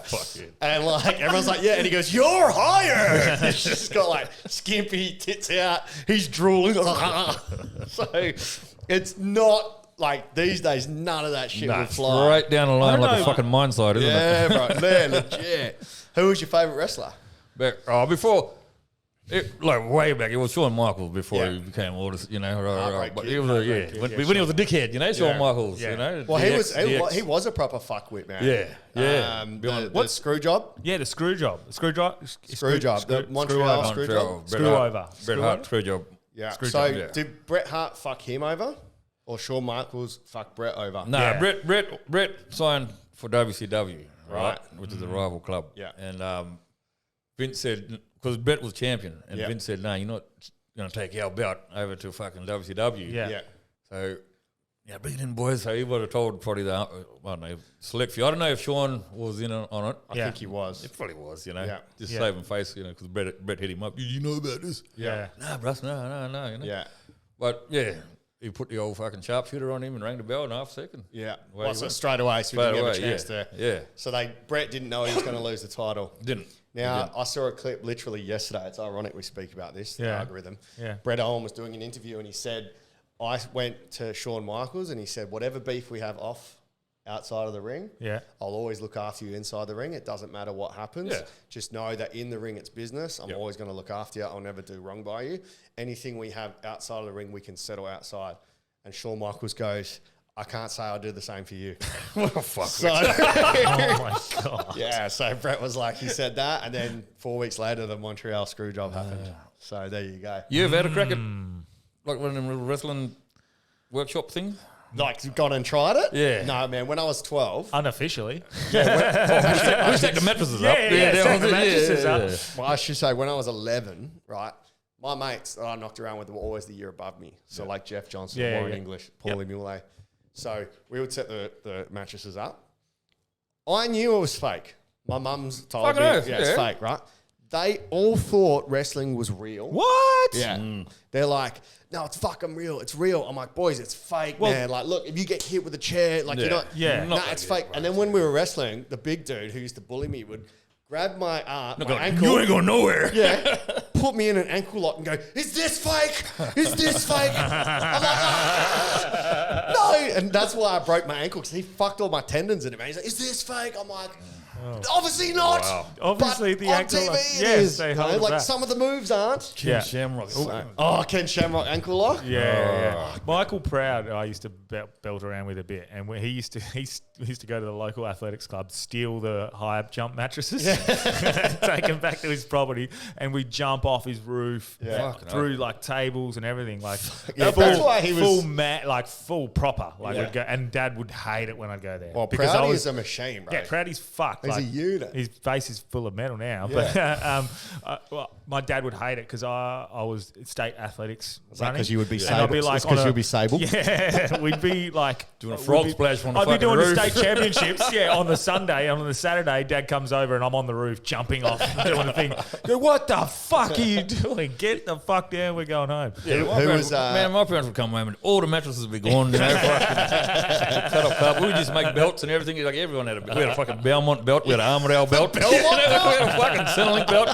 Fuck you. and like everyone's like, yeah. And he goes, you're hired. He's just got like skimpy tits out. He's drooling. So it's not like these days. None of that shit would fly. Right down the line I don't like a know. fucking mine site, isn't it? Yeah, bro. Man, legit. Who was your favourite wrestler? Before, like way back, it was Shawn Michaels before Yeah. he became all this, you know. Heartbreak But Kid. he was when he was a dickhead, you know, Shawn Michaels, Yeah. you know. Well, DX. he was a proper fuckwit, man. Yeah. The screw job. Yeah, the screw job. The screw job. The Montreal screw job. Screw over. Bret Hart, screw job. Yeah. Screw So job, yeah. did Bret Hart fuck him over, or Shawn Michaels fuck Bret over? No, Yeah. Bret signed for WCW, right? Right. Which is a rival club. Yeah. And Vince said, because Bret was champion, and Yeah. Vince said, no, you're not going to take our belt over to fucking WCW. Yeah. Yeah. So, yeah, bring it in, boys. So he would have told probably the, I don't know, select few. I don't know if Sean was in on it. I think he was. It probably was, you know. Yeah. Just Yeah. saving face, you know, because Bret hit him up. You know about this? Yeah. Nah, bruh, no, you know. Yeah. But, yeah, he put the old fucking sharpshooter on him and rang the bell in half a second. Yeah. Away Well, he so went. straight away, so we Straight didn't have a away, chance to. yeah. So Bret didn't know he was going to lose the title. Didn't. Now, I saw a clip literally yesterday. It's ironic we speak about this, the Yeah. algorithm. Yeah. Bret Owen was doing an interview and he said, I went to Shawn Michaels and he said, whatever beef we have outside of the ring, Yeah. I'll always look after you inside the ring. It doesn't matter what happens. Yeah. Just know that in the ring, it's business. I'm always going to look after you. I'll never do wrong by you. Anything we have outside of the ring, we can settle outside. And Shawn Michaels goes, I can't say I'll do the same for you. What the fuck? So, Oh my God. yeah, so Brett was like, he said that, and then 4 weeks later, the Montreal screw job happened. So there you go. You ever had a crack at like one of them wrestling workshop things? Like, gone and tried it? Yeah. No, man, when I was 12, Unofficially. We stacked the mattresses up. Stack the mattresses up. well, I should say, when I was 11, right, my mates that I knocked around with were always the year above me. So, like Jeff Johnson, Yeah, Warren yeah. English, Paulie Muley. So, we would set the mattresses up. I knew it was fake. My mum's told Fucking me, oath, it's yeah. fake, right? They all thought wrestling was real. What? Yeah. They're like, no, it's fucking real. It's real. I'm like, boys, it's fake, man. Like, look, if you get hit with a chair, like, you're not, Yeah. no, Not it's like fake. And then when we were wrestling, the big dude who used to bully me would grab my ankle. You ain't going nowhere. Yeah. Put me in an ankle lock and go, is this fake? Is this fake? I'm like, "Ah." No. And that's why I broke my ankle, because he fucked all my tendons in it, man. He's like, is this fake? I'm like, obviously not. Wow. Obviously, but the on ankle TV lock- it yes, is. they You know, hold like that. some of the moves aren't. Yeah. Shamrock. Oh, Ken Shamrock ankle lock? Yeah. Michael Proud, I used to belt around with a bit, and when he used to go to the local athletics club, steal the high jump mattresses, take them back to his property, and we'd jump off his roof through like tables and everything, like Yeah, that's why he was- full mat, like full proper, like Yeah. we'd go, and Dad would hate it when I'd go there. Well, because I Proudy was- is a machine, bro. Yeah, Proudy's fucked. He's a unit. His face is full of metal now. Yeah. But well, my dad would hate it because I was state athletics running. 'cause you would be And I'd be sable? like, It's 'cause on a- you'd be sable? Yeah, we'd be like Doing a frog splash from the I'd be fucking doing roof. the state championships. Yeah, on the Sunday, and on the Saturday, Dad comes over and I'm on the roof jumping off, doing the thing. Go, what the fuck are you doing? Get the fuck down. We're going home. Yeah, Who was, man, my parents would come home and all the mattresses would be gone. You know, cut off carpet. We would just make belts and everything. Like everyone had we had a fucking Belmont belt. We had an Armour belt. We had a fucking Centrelink belt.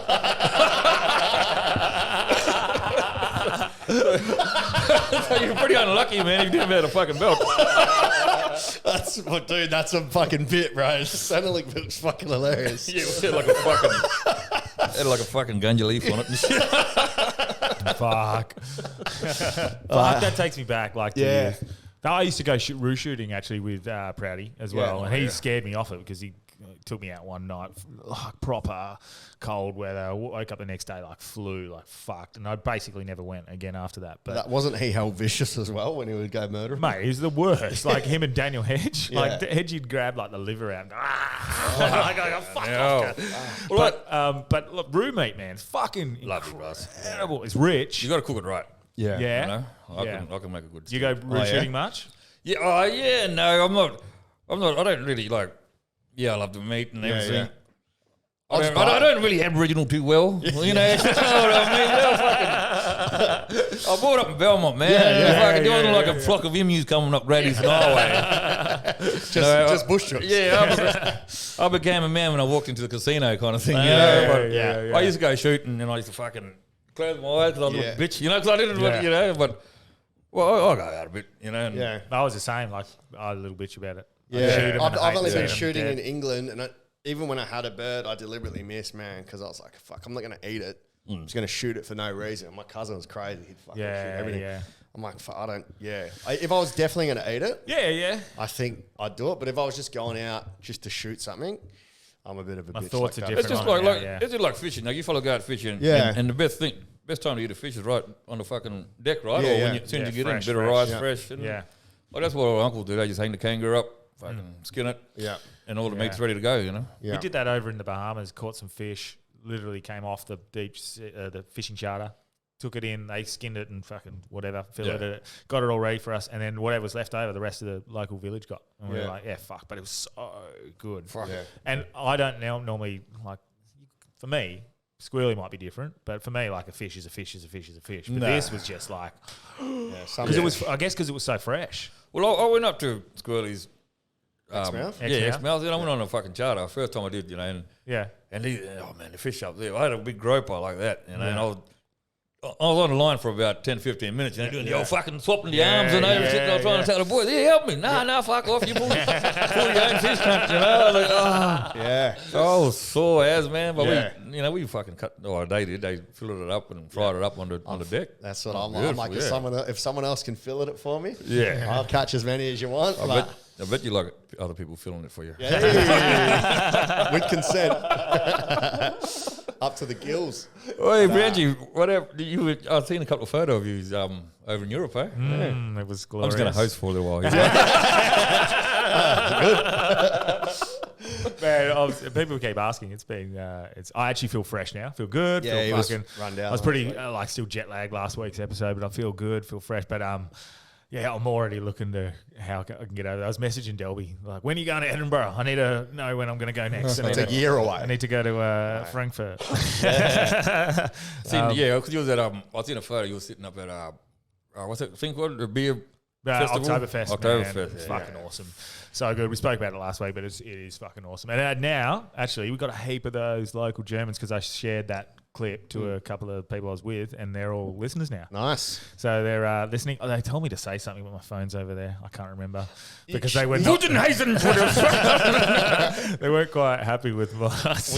So you're pretty unlucky, man, if you didn't have a fucking belt. That's what, dude. That's a fucking bit, bro. Centrelink bit's fucking hilarious. Yeah, we had like a fucking ganja leaf on it and shit. Fuck. Fuck, that takes me back like 2 Yeah. years. No, I used to go roux shooting actually with Proudy as well, and he scared me off it because he took me out one night, like proper cold weather. Woke up the next day like flu, like fucked, and I basically never went again after that. But That wasn't he held vicious as well when he would go murder? mate, he's the worst. Like him and Daniel Hedge. Yeah. Like Hedge'd grab like the liver out and go, like, I go, fuck off. Well, But look, roux meat, man, it's fucking Love it, Russ. incredible. It's rich. You got to cook it right. Yeah. Yeah. You know, Yeah. I can make a good. Do you go roux yeah? shooting much? Yeah, oh yeah, no, I'm not. I don't really like. Yeah, I love the meat and everything. yeah. I don't really Aboriginal too well. You know, you know what I mean? I brought up in Belmont, man. There wasn't like a flock of emus coming up Grady Highway. Just bush chooks. Yeah, I became a man when I walked into the casino kind of thing. You know, but yeah. I used to go shooting and I used to fucking close my eyes because I was a Yeah. little bitch, you know, because I didn't, you know, but well, I go out a bit, you know. And Yeah. I was the same. Like I was a little bitch about it. I'd shoot Yeah. 'em and I've hate only to been see 'em shooting dead. in England, and even when I had a bird, I deliberately missed, man, because I was like, fuck, I'm not going to eat it. I'm just going to shoot it for no reason. My cousin was crazy. He'd fucking shoot everything. yeah. I'm like, fuck, I don't, if I was definitely going to eat it, Yeah. I think I'd do it. But if I was just going out just to shoot something, I'm a bit of a My bitch. thoughts like are that. It's just Different like, on it now, yeah. it's just like fishing. Like you fellow go out fishing, Yeah. and the best time to eat a fish is right on the fucking deck, right? Yeah, or yeah. when as soon as you get fresh, in, a bit of fresh. rice, fresh. And, Yeah. Well, that's what our uncle do. They just hang the kangaroo up, fucking skin it, Yeah. and all the Yeah. meat's ready to go. You know. Yeah. We did that over in the Bahamas. Caught some fish. Literally came off the the fishing charter. Took it in. They skinned it and fucking whatever. Filleted it. Got it all ready for us. And then whatever was left over, the rest of the local village got. And we were Yeah. like, yeah, fuck. But it was so good. Yeah. And I don't now normally like. For me, squirrely might be different, but for me, like a fish is a fish is a fish is a fish. But this was just like because it was. I guess because it was so fresh. Well, I went up to Squirrely's. Exmouth? Yeah, Exmouth. I went on a fucking charter. First time I did, you know. Yeah. And he, oh man, the fish up there. I had a big groper like that, you know. And I was on the line for about 10, 15 minutes, doing the old fucking swapping the arms and everything. I was trying to tell the boys, help me. Nah, fuck off. You pull your own fish cunt, Like, Yeah. I was sore as, man. But we fucking cut. Oh, they did. They filled it up and fried it up on the deck. That's what I'm like. Beautiful, If someone else can fill it for me, Yeah. I'll catch as many as you want. I bet you like other people filling it for you. Yeah. With consent. Up to the gills. Hey, Benji, whatever. I've seen a couple of photos of you over in Europe, eh? It was I'm glorious. just going to host for a little while. Man, people keep asking. It's been. I actually feel fresh now. Feel good. Yeah, he feel was fucking. run down I was pretty still jet lagged last week's episode, but I feel good. Feel fresh. But yeah, I'm already looking to how I can get over. I was messaging Delby like, when are you going to Edinburgh? I need to know when I'm going to go next. It's a year away. I need to go to Frankfurt. Because you was at I seen a photo. You were sitting up at what's that thing called? The beer festival? Oktoberfest. Oktoberfest. Man. It's fucking awesome. So good. We spoke about it last week, but it is fucking awesome. And now, actually, we've got a heap of those local Germans because I shared that clip to a couple of people I was with, and they're all listeners now. Nice. So they're listening. Oh, they told me to say something, but my phone's over there. I can't remember because they were they weren't quite happy with my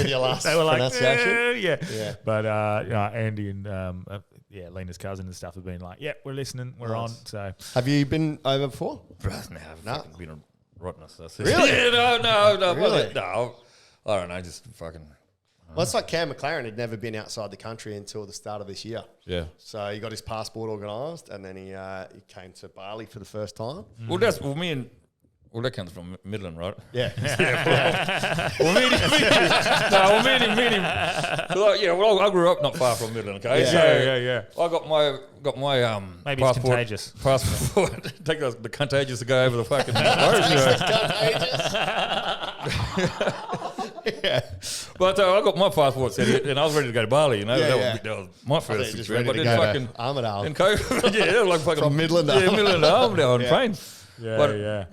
your last they were like, pronunciation. yeah. But Andy and Lena's cousin and stuff have been like, yeah, we're listening, we're on. So have you been over before? No, I've fucking been a rottenness. That's it. Really? Yeah, no. Really? No, I don't know. Just fucking. Well, it's like Cam McLaren had never been outside the country until the start of this year. Yeah. So he got his passport organised, and then he came to Bali for the first time. Well, that comes from Midland, right? Yeah. Well, me and him. I grew up not far from Midland. Okay. Yeah. I got my Maybe it's contagious. Passport. Take the contagious to go over the fucking. Yeah. But I got my passport set and I was ready to go to Bali. That was my first just experience. ready to But then go fucking to Armidale. then COVID, like fucking From Midland to Midland to Armidale on train.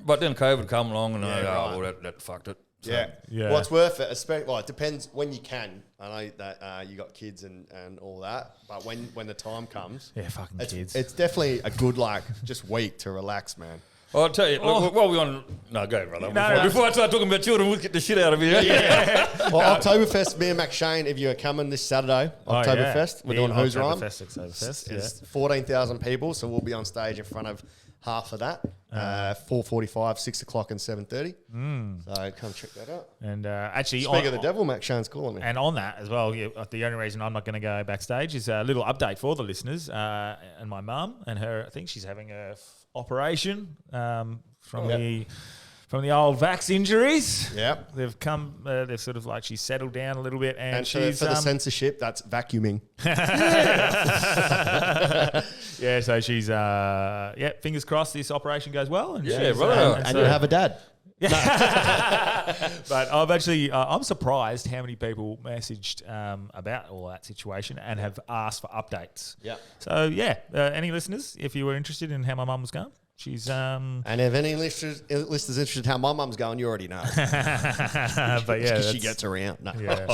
But then COVID come along and that fucked it. So, Yeah. Well, it's worth it. Especially, it depends when you can. I know that you got kids and all that, but when the time comes, fucking kids. It's definitely a good just week to relax, man. I'll tell you, look, while we're on... No, go, brother. Before I start talking about children, we'll get the shit out of here. Well, Oktoberfest, me and Max Shane, if you're coming this Saturday, Oktoberfest, we're doing Who's Rhyme. It's 14,000 people, so we'll be on stage in front of half of that, 4:45, 6 o'clock and 7:30. So come check that out. And actually... Speak of the devil, Max Shane's calling me. And on that as well, the only reason I'm not going to go backstage is a little update for the listeners and my mum and her. I think she's having a operation from the old vax injuries. Yep. They've come, they've sort of she's settled down a little bit. And she's... For the censorship, that's vacuuming. Yeah, so she's, fingers crossed this operation goes well. And and you have a dad. But I've actually, I'm surprised how many people messaged about all that situation and have asked for updates. Yeah. So any listeners, if you were interested in how my mum was going, she's and if any listeners interested in how my mum's going, you already know. But she gets around. No. Yeah.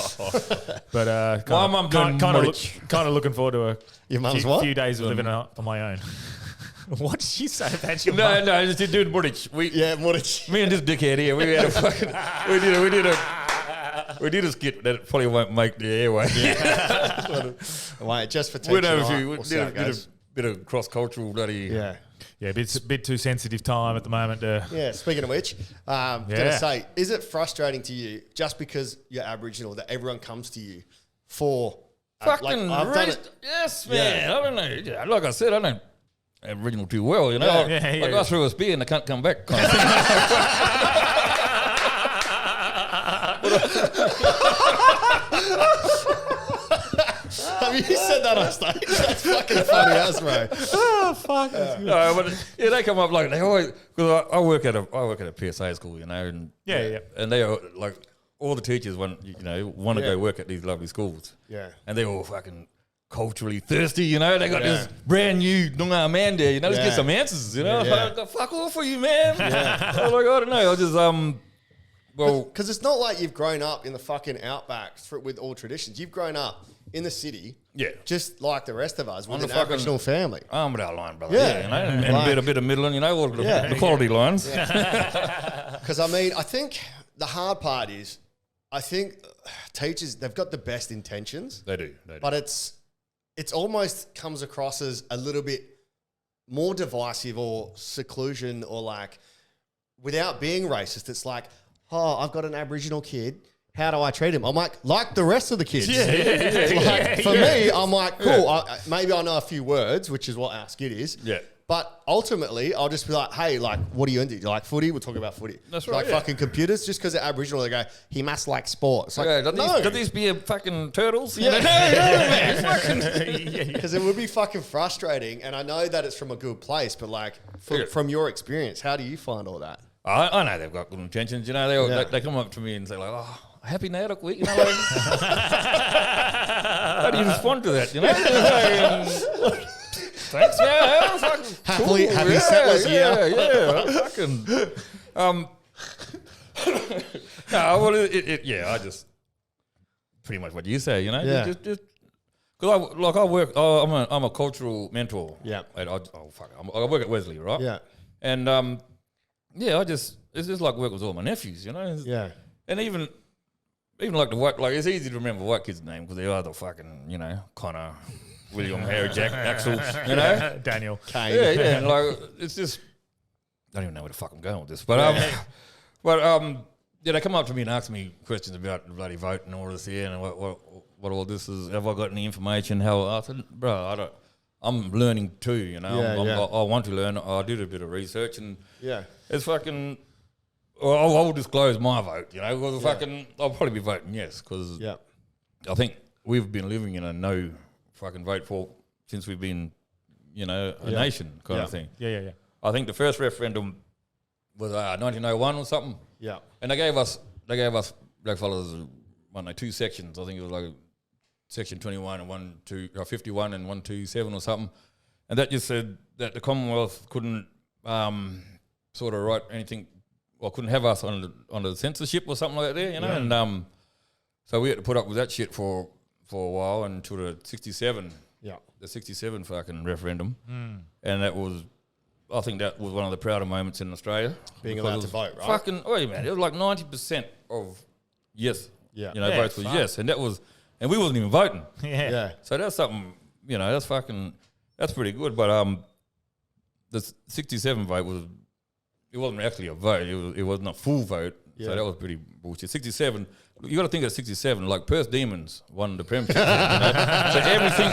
But my mum kind of looking forward to Your mum's what? few days of living on my own. What did you say about your mum? No, just doing Mudich. Mudich. Me and this dickhead here, we had a fucking... We did a skit that probably won't make the airway. Wait, just for teaching. We did a bit of cross-cultural bloody... Yeah. Yeah, a bit too sensitive time at the moment. Speaking of which, gonna say, is it frustrating to you just because you're Aboriginal that everyone comes to you for fucking I've done it? Yes, man. I don't know. Yeah, like I said, I don't Aboriginal too well, you know. I threw a spear and I can't come back. Kind of Have you said that on stage? That's fucking funny as, bro. Oh fuck! No, but they come up like they always because I work at a PSA school, you know, and and they are like all the teachers want to go work at these lovely schools, and they're all fucking culturally thirsty, you know. They got this brand new Noongar man there, you know. Let's get some answers, you know. Like, fuck off for you, man. I'm like, I don't know. I just Well, because it's not like you've grown up in the fucking outback with all traditions. You've grown up in the city, just like the rest of us, with an Aboriginal family. Armadale line, brother. Yeah. You know, and a bit of Midland, you know, all the quality lines. Because I mean, I think the hard part is, I think teachers, they've got the best intentions. They do. But it's almost comes across as a little bit more divisive or seclusion, or like, without being racist, it's like, oh, I've got an Aboriginal kid. How do I treat him? I'm like the rest of the kids. For me, I'm like, cool. Maybe I know a few words, which is what our skit is. Yeah. But ultimately, I'll just be like, hey, like, what do you into? Do you like footy? We'll talk about footy. That's like fucking computers. Just because they're Aboriginal, they go, he must like sport. It's like, Could these be fucking turtles? Yeah. No, because it would be fucking frustrating. And I know that it's from a good place, but like, from your experience, how do you find all that? I know they've got good intentions. You know, they come up to me and say like, oh, happy Nadic week. You know, like, how do you respond to that? You know, thanks. Yeah, fucking Happy cool. settlers here. Yeah. Fucking. No, well, I just pretty much what you say. You know, just because I work. I'm a cultural mentor. Yeah. I work at Wesley, right? Yeah. And it's just like work with all my nephews, you know. Yeah. And even like the white, like it's easy to remember white kids' name because they are the fucking, you know, Connor, William, Harry, Jack, Axel, you know, Daniel, Kane. yeah, and like it's just I don't even know where the fuck I'm going with this, but they come up to me and ask me questions about the bloody vote and all this here and what all this is. Have I got any information? How I said, bro, I'm learning too, you know. I want to learn. I did a bit of research and it's fucking. I will disclose my vote, you know. Because I'll probably be voting yes, because I think we've been living in a no fucking vote for since we've been, you know, a nation kind of thing. Yeah. I think the first referendum was 1901 or something. Yeah, and they gave us blackfellas 2 sections. I think it was like Section 21 and 51 and 127 or something, and that just said that the Commonwealth couldn't sort of write anything, or couldn't have us under the censorship or something like that, you know. And so we had to put up with that shit for a while until the 67. Yeah, the 67 fucking referendum, and that was. I think that was one of the prouder moments in Australia. Being allowed to vote, right? Fucking, man, it was like 90% of yes, votes was yes, and we wasn't even voting. So that's something, you know, that's pretty good. But the 67 vote it wasn't actually a vote. It wasn't a full vote. Yeah. So that was pretty bullshit. 67. You got to think of 67. Like Perth Demons won the premiership. You know? So everything.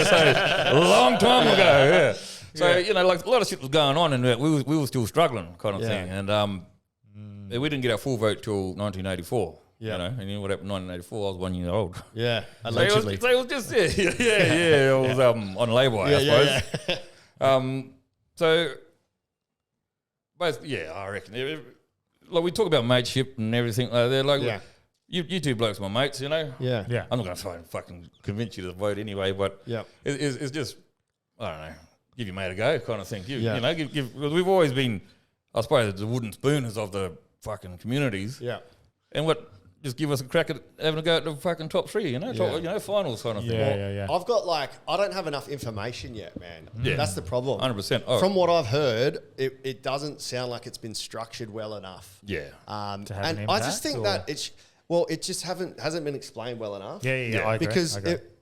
So a long time ago. Yeah. So you know, like a lot of shit was going on, and we were still struggling, kind of thing. And we didn't get our full vote till 1984. Yeah. You know, and you know what happened in 1984? I was 1 year old. Yeah, allegedly. So it was just It was on lay-by, I suppose. So. Both, I reckon. Like we talk about mateship and everything like that. Like, you two blokes are my mates, you know. Yeah. I'm not going to try and fucking convince you to vote anyway, but it's just, I don't know, give your mate a go kind of thing. You know, we've always been, I suppose, the wooden spooners of the fucking communities. Yeah. And just give us a crack at having a go at the fucking top three, you know, finals kind of thing. Yeah. I've got I don't have enough information yet, man. Yeah. That's the problem. 100%. Oh. From what I've heard, it doesn't sound like it's been structured well enough. Yeah. And I just think that it just hasn't been explained well enough. Yeah. I agree. Because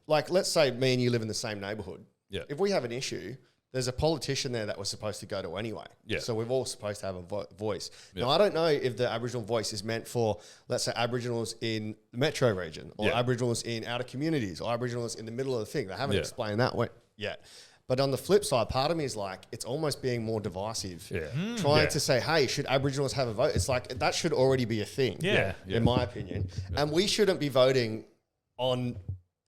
let's say me and you live in the same neighbourhood. Yeah. If we have an issue, there's a politician there that we're supposed to go to anyway. Yeah. So we're all supposed to have a voice. Yeah. Now, I don't know if the Aboriginal voice is meant for, let's say, Aboriginals in the metro region or Aboriginals in outer communities or Aboriginals in the middle of the thing. They haven't explained that yet. But on the flip side, part of me is like, it's almost being more divisive. Yeah. Trying to say, hey, should Aboriginals have a vote? It's like, that should already be a thing, in my opinion. Yeah. And we shouldn't be voting on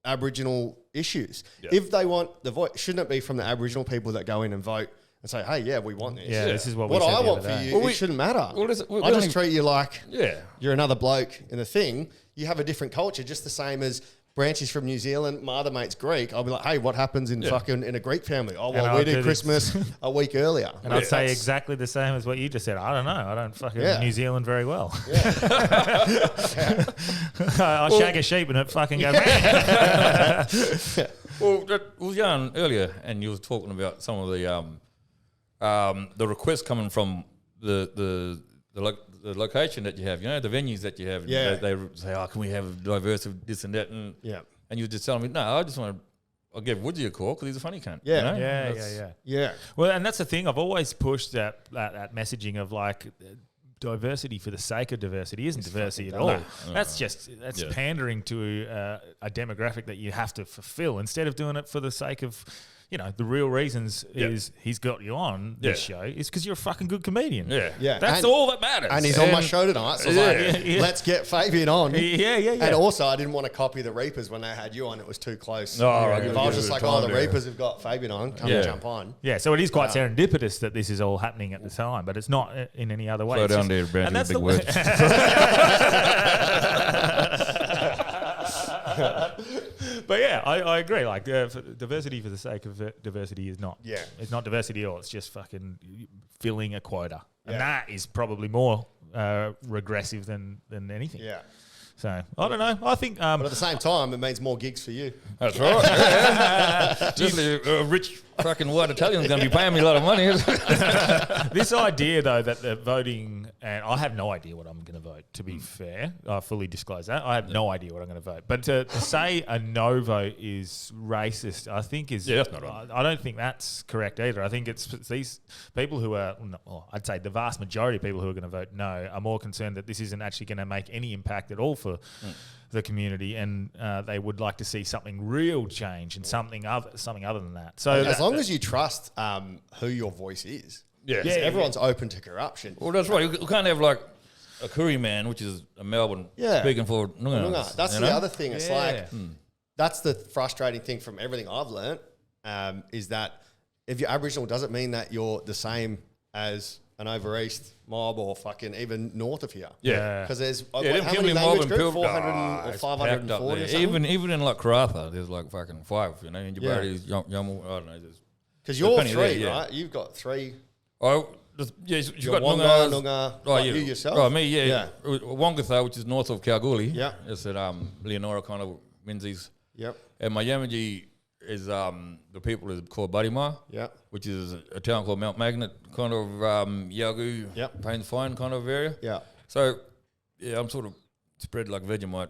Aboriginal issues. Yep. If they want the vote, shouldn't it be from the Aboriginal people that go in and vote and say, hey, we want this. Yeah, this is what I want for you. It shouldn't matter. Well, I just treat you like you're another bloke in the thing. You have a different culture, just the same as Branches from New Zealand. My other mate's Greek. I'll be like, hey, what happens in a Greek family? Oh, And well, I'll we do did Christmas a week earlier. And I'd say exactly the same as what you just said. I don't know. I don't fucking New Zealand very well. I shag a sheep and it fucking goes. Well, that was Jan earlier, and you was talking about some of the requests coming from the location that you have, the venues that you have. Yeah. They say, oh, can we have diverse of this and that? And Yeah. and you were just telling me, no, I just want to. I'll give Woodsy a call because he's a funny cunt. Yeah. Yeah. Well, and that's the thing. I've always pushed that messaging of like diversity for the sake of diversity isn't diversity at all. That's pandering to a demographic that you have to fulfill instead of doing it for the sake of, the real reasons is he's got you on this show is because you're a fucking good comedian. Yeah. That's all that matters. And he's on my show tonight, so I was like, let's get Fabian on. Yeah. And also, I didn't want to copy the Reapers when they had you on. It was too close. No, right, if I was just like, the Reapers have got Fabian on, come and jump on. Yeah, so it is quite serendipitous that this is all happening at the time, but it's not in any other way. Slow It's down just- there, and Brandon, that's big words. But yeah, I agree. Like diversity for the sake of diversity is not. Yeah. It's not diversity at all. It's just fucking filling a quota, and that is probably more regressive than anything. Yeah. So I don't know. I think. But at the same time, it means more gigs for you. That's right. Yeah. Just a rich fucking white Italian's going to be paying me a lot of money. This idea, though, that the voting, and I have no idea what I'm going to vote, to be fair. I fully disclose that. I have no idea what I'm going to vote. But to say a no vote is racist, I think is... Yeah, that's not right. I don't think that's correct either. I think it's these people who are... I'd say the vast majority of people who are going to vote no are more concerned that this isn't actually going to make any impact at all for the community, and they would like to see something real change and something other than that. So As long as you trust who your voice is. Yeah. Everyone's open to corruption. Well, that's right. You can't have like a Koori man, which is a Melbourne speaking for Noongar. That's the other thing. It's like, that's the frustrating thing from everything I've learned, is that if you're Aboriginal, doesn't mean that you're the same as an over east mob or fucking even north of here. Yeah. Because there's how them many language groups? 400 or it's 540 packed up or there. something? Even in like Karratha, there's like fucking 5, in Jabari, Yamal, I don't know. Because you're plenty three, there, yeah. right? You've got three. You've You're got Noongar, Oh, like yeah. you yourself? Oh, me, yeah. Wongatha, which is north of Kalgoorlie. Yeah. It's at Leonora kind of Menzies. Yep. And my Yamaji is the people is called Barima, which is a town called Mount Magnet, kind of Yagu, Paynes Fine kind of area. Yeah. So, I'm sort of spread like Vegemite.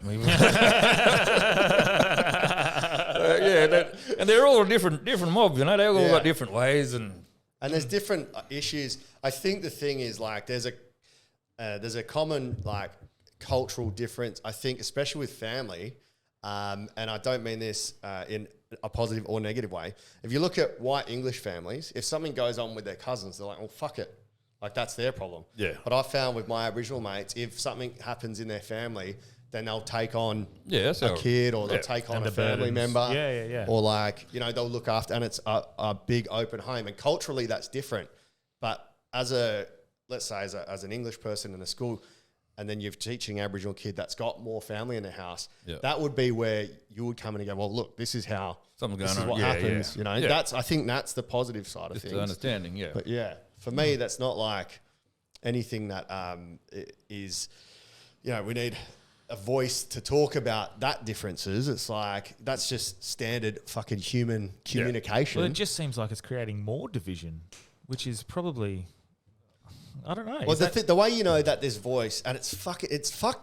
And they're all different mobs, They all got different ways and there's different issues. I think the thing is like there's a common like cultural difference. I think especially with family, and I don't mean this in a positive or negative way. If you look at white English families, if something goes on with their cousins, they're like, "Oh fuck it," like that's their problem. Yeah. But I found with my Aboriginal mates, if something happens in their family, then they'll take on a kid or they'll take on a family member. Yeah. Or like, they'll look after, and it's a big open home. And culturally that's different. But let's say as an English person in a school, and then you're teaching Aboriginal kid that's got more family in the house, that would be where you would come in and go, well, look, this is how, this is what happens. I think that's the positive side of things. the understanding, But for me, that's not like anything that is, we need a voice to talk about that differences. It's like that's just standard fucking human communication. Well, it just seems like it's creating more division, which is probably, I don't know. Well, the way you know that there's voice, and it's fucked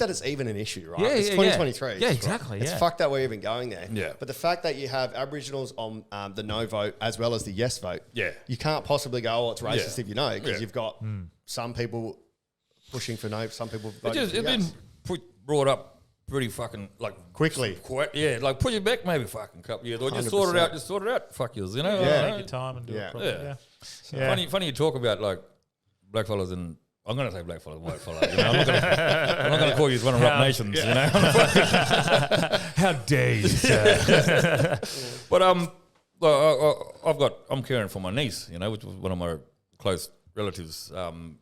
that it's even an issue, right? It's 2023. Yeah, exactly. It's fucked that we're even going there. Yeah. But the fact that you have Aboriginals on the no vote as well as the yes vote, you can't possibly go, oh, it's racist if you know, because you've got some people pushing for no, some people voting for yes. It's been brought up pretty fucking like quickly. Like push it back maybe fucking couple years or just sort it out. Fuck yous, Take your time and do it properly. Funny you talk about like black fellas and I'm going to say black fellas, white fellas. I'm not going to call you one of Rock Nations. How dare you, sir? But I'm caring for my niece, which was one of my close relatives'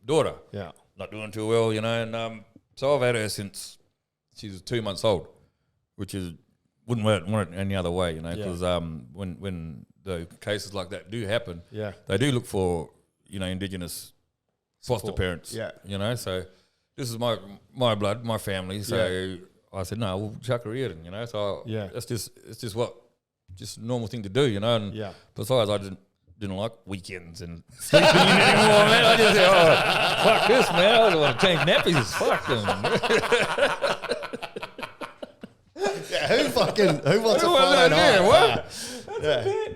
daughter. Yeah, not doing too well, and so I've had her since she was 2 months old, which is wouldn't want it any other way, you know, because when the cases like that do happen, they do look for, you know, Indigenous foster parents, you know. So this is my blood, my family. So I said, no, we'll chuck her in, you know. So it's just normal thing to do, you know. And besides, I didn't like weekends and sleeping in anymore, man. I just said, oh, fuck this, man. I don't want to change nappies. Fuck them. Who wants a Friday night? What?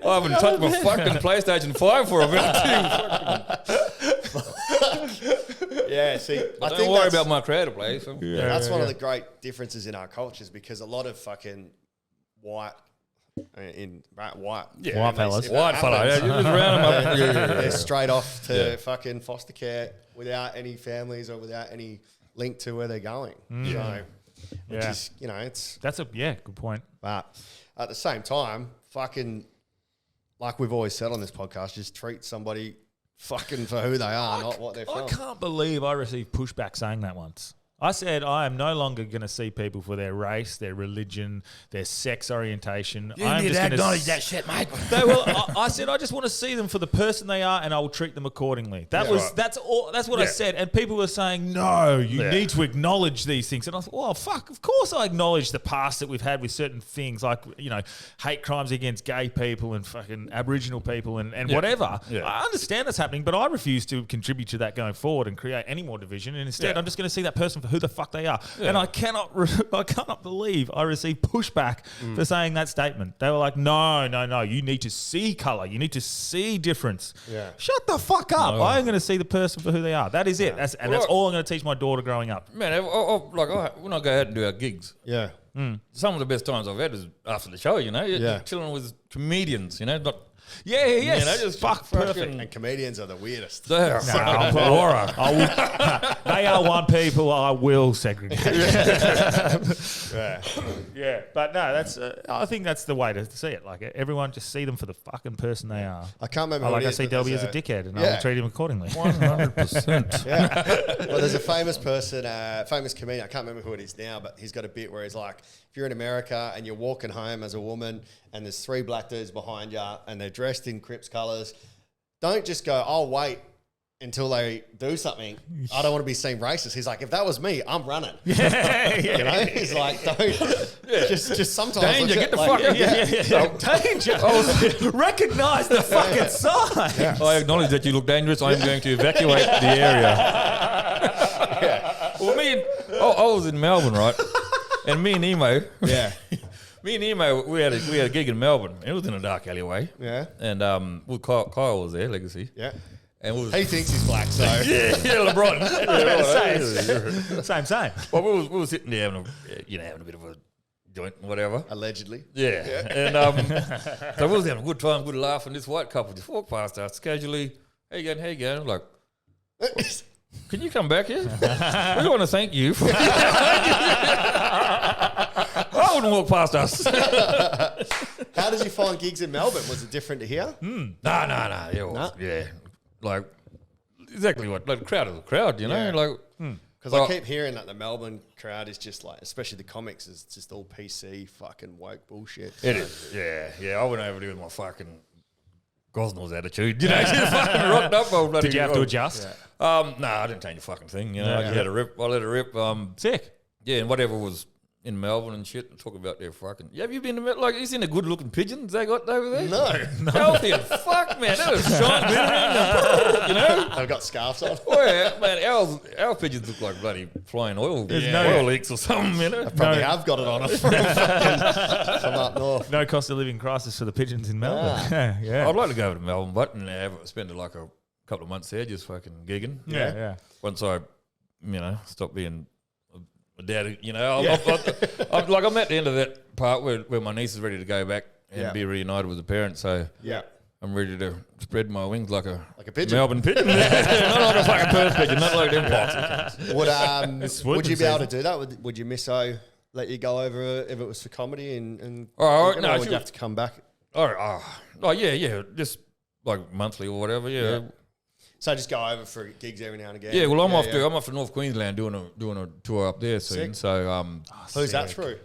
I haven't touched my fucking PlayStation 5 for a bit. Yeah, see, Don't worry about my creative place. That's one of the great differences in our cultures, because a lot of fucking white fellas. White fella. Yeah, you just round them up. They're straight off to fucking foster care without any families or without any link to where they're going. So, which is, you know, that's a good point. But at the same time, fucking, like we've always said on this podcast, just treat somebody fucking for who they are, not what they're from. I can't believe I received pushback saying that once. I said I am no longer going to see people for their race, their religion, their sex orientation. You need to acknowledge that shit, mate. I said I just want to see them for the person they are, and I will treat them accordingly. That's what I said. And people were saying, no, you need to acknowledge these things. And I thought, well, fuck, of course I acknowledge the past that we've had with certain things, like, you know, hate crimes against gay people and fucking Aboriginal people and whatever. Yeah. I understand that's happening, but I refuse to contribute to that going forward and create any more division. And instead, I'm just going to see that person for who the fuck they are. And I cannot believe I received pushback for saying that statement. They were like, no, you need to see colour. You need to see difference. Yeah. Shut the fuck up. No. I'm going to see the person for who they are. That is it. That's all I'm going to teach my daughter growing up. Man, when I go out and do our gigs, some of the best times I've had is after the show, you know, chilling with comedians, you know, not... Yeah. You know, just perfect. And comedians are the weirdest. They are fucking horror. They are one people I will segregate. But no, that's. I think that's the way to see it. Like, everyone just see them for the fucking person they are. I can't remember. I see Delby as a dickhead, and I will treat him accordingly. 100%. Well, there's a famous person, famous comedian. I can't remember who it is now, but he's got a bit where he's like, if you're in America and you're walking home as a woman and there's 3 black dudes behind you and they're dressed in Crips colours, don't just go, I'll wait until they do something. I don't want to be seen racist. He's like, if that was me, I'm running. You know? He's like, don't. Just sometimes. Danger, get the fuck out. Danger. Recognise the fucking sign. I acknowledge that you look dangerous. I'm going to evacuate the area. Well, I was in Melbourne, right? And me and Emo, we had a gig in Melbourne. It was in a dark alleyway. Yeah. And Kyle was there, Legacy. Yeah. And he thinks he's black, so LeBron. Same. Well, we were sitting there having a bit of a joint, whatever. Allegedly. Yeah. And so we was having a good time, good laugh, and this white couple just walked past us casually. How you going? I'm like, can you come back here? We want to thank you for... I wouldn't walk past us. How did you find gigs in Melbourne? Was it different to here? No. Yeah. Like, exactly what, like, crowd is a crowd, you know? Like, because I keep hearing that the Melbourne crowd is just like, especially the comics, is just all PC fucking woke bullshit. It is. Yeah. I went over there with my fucking Gosnell's attitude, you know, just fucking rocked up. Did you have to adjust? No, I didn't change a fucking thing, you know. I just had a rip. I let it rip. Sick. Yeah, and whatever was in Melbourne and shit, and talk about their fucking... Have you been to Melbourne? Like, you seen the good-looking pigeons they got over there? No. Healthy and fuck, man. That was shine, you know? I've got scarves on. Oh, yeah, man, our pigeons look like bloody flying oil leaks or something, you know? I probably have got it on from up north. No cost of living crisis for the pigeons in Melbourne. Yeah. I'd like to go over to Melbourne, but and spend like a couple of months there just fucking gigging. Yeah. Once I, stop being... Dad, you know, I'm at the end of that part where my niece is ready to go back and be reunited with the parents. So I'm ready to spread my wings like a pigeon. Melbourne pigeon, not like a fucking Perth pigeon, not like them pots. Would you be able to do that? Would your misso let you go over if it was for comedy and would you have to come back? Yeah, just like monthly or whatever. Yeah. So just go over for gigs every now and again. Yeah, well, I'm off to North Queensland doing a tour up there soon. Sick. So who's that through?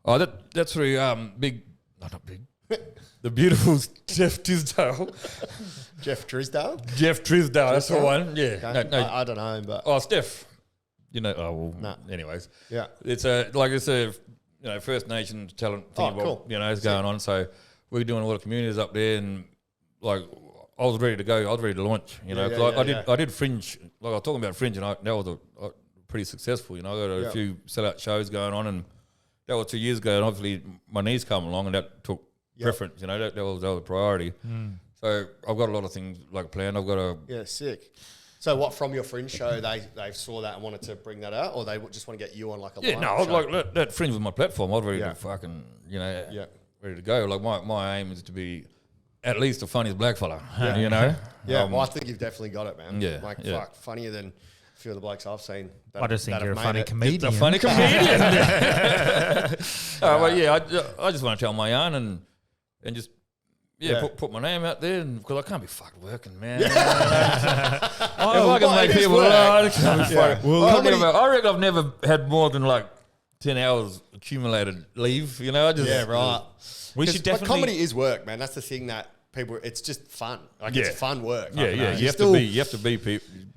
Oh, that's through big, not big, the beautiful Jeff Tisdale. Jeff Trisdale? Jeff Trisdale, that's the one. Yeah. Okay. No, I don't know him, but oh, Steph. You know, Nah. anyways. yeah. It's a First Nations talent thing. Cool. It's going on. So we're doing a lot of communities up there, and like I was ready to go. I was ready to launch. I did Fringe. Like I was talking about Fringe, and that was pretty successful. I got a few sellout shows going on, and that was 2 years ago. And obviously my knees come along, and that took preference. That was a priority. So I've got a lot of things like planned. I've got a sick. So what, from your Fringe show, they saw that and wanted to bring that out, or they just want to get you on like a I was show? like that Fringe was my platform. I was ready to fucking ready to go. Like my aim is to be at least the funniest black fella. Yeah, well, I think you've definitely got it, man. Yeah, Fuck, funnier than a few of the blokes I've seen. I just think you're a funny comedian. A funny comedian. I just want to tell my yarn and just. Put my name out there because I can't be fucked working, man. If I can make people laugh, I reckon I've never had more than like 10 hours accumulated leave. Right. We should definitely. Comedy is work, man. That's the thing that people. It's just fun. Like it's fun work. Yeah. You have to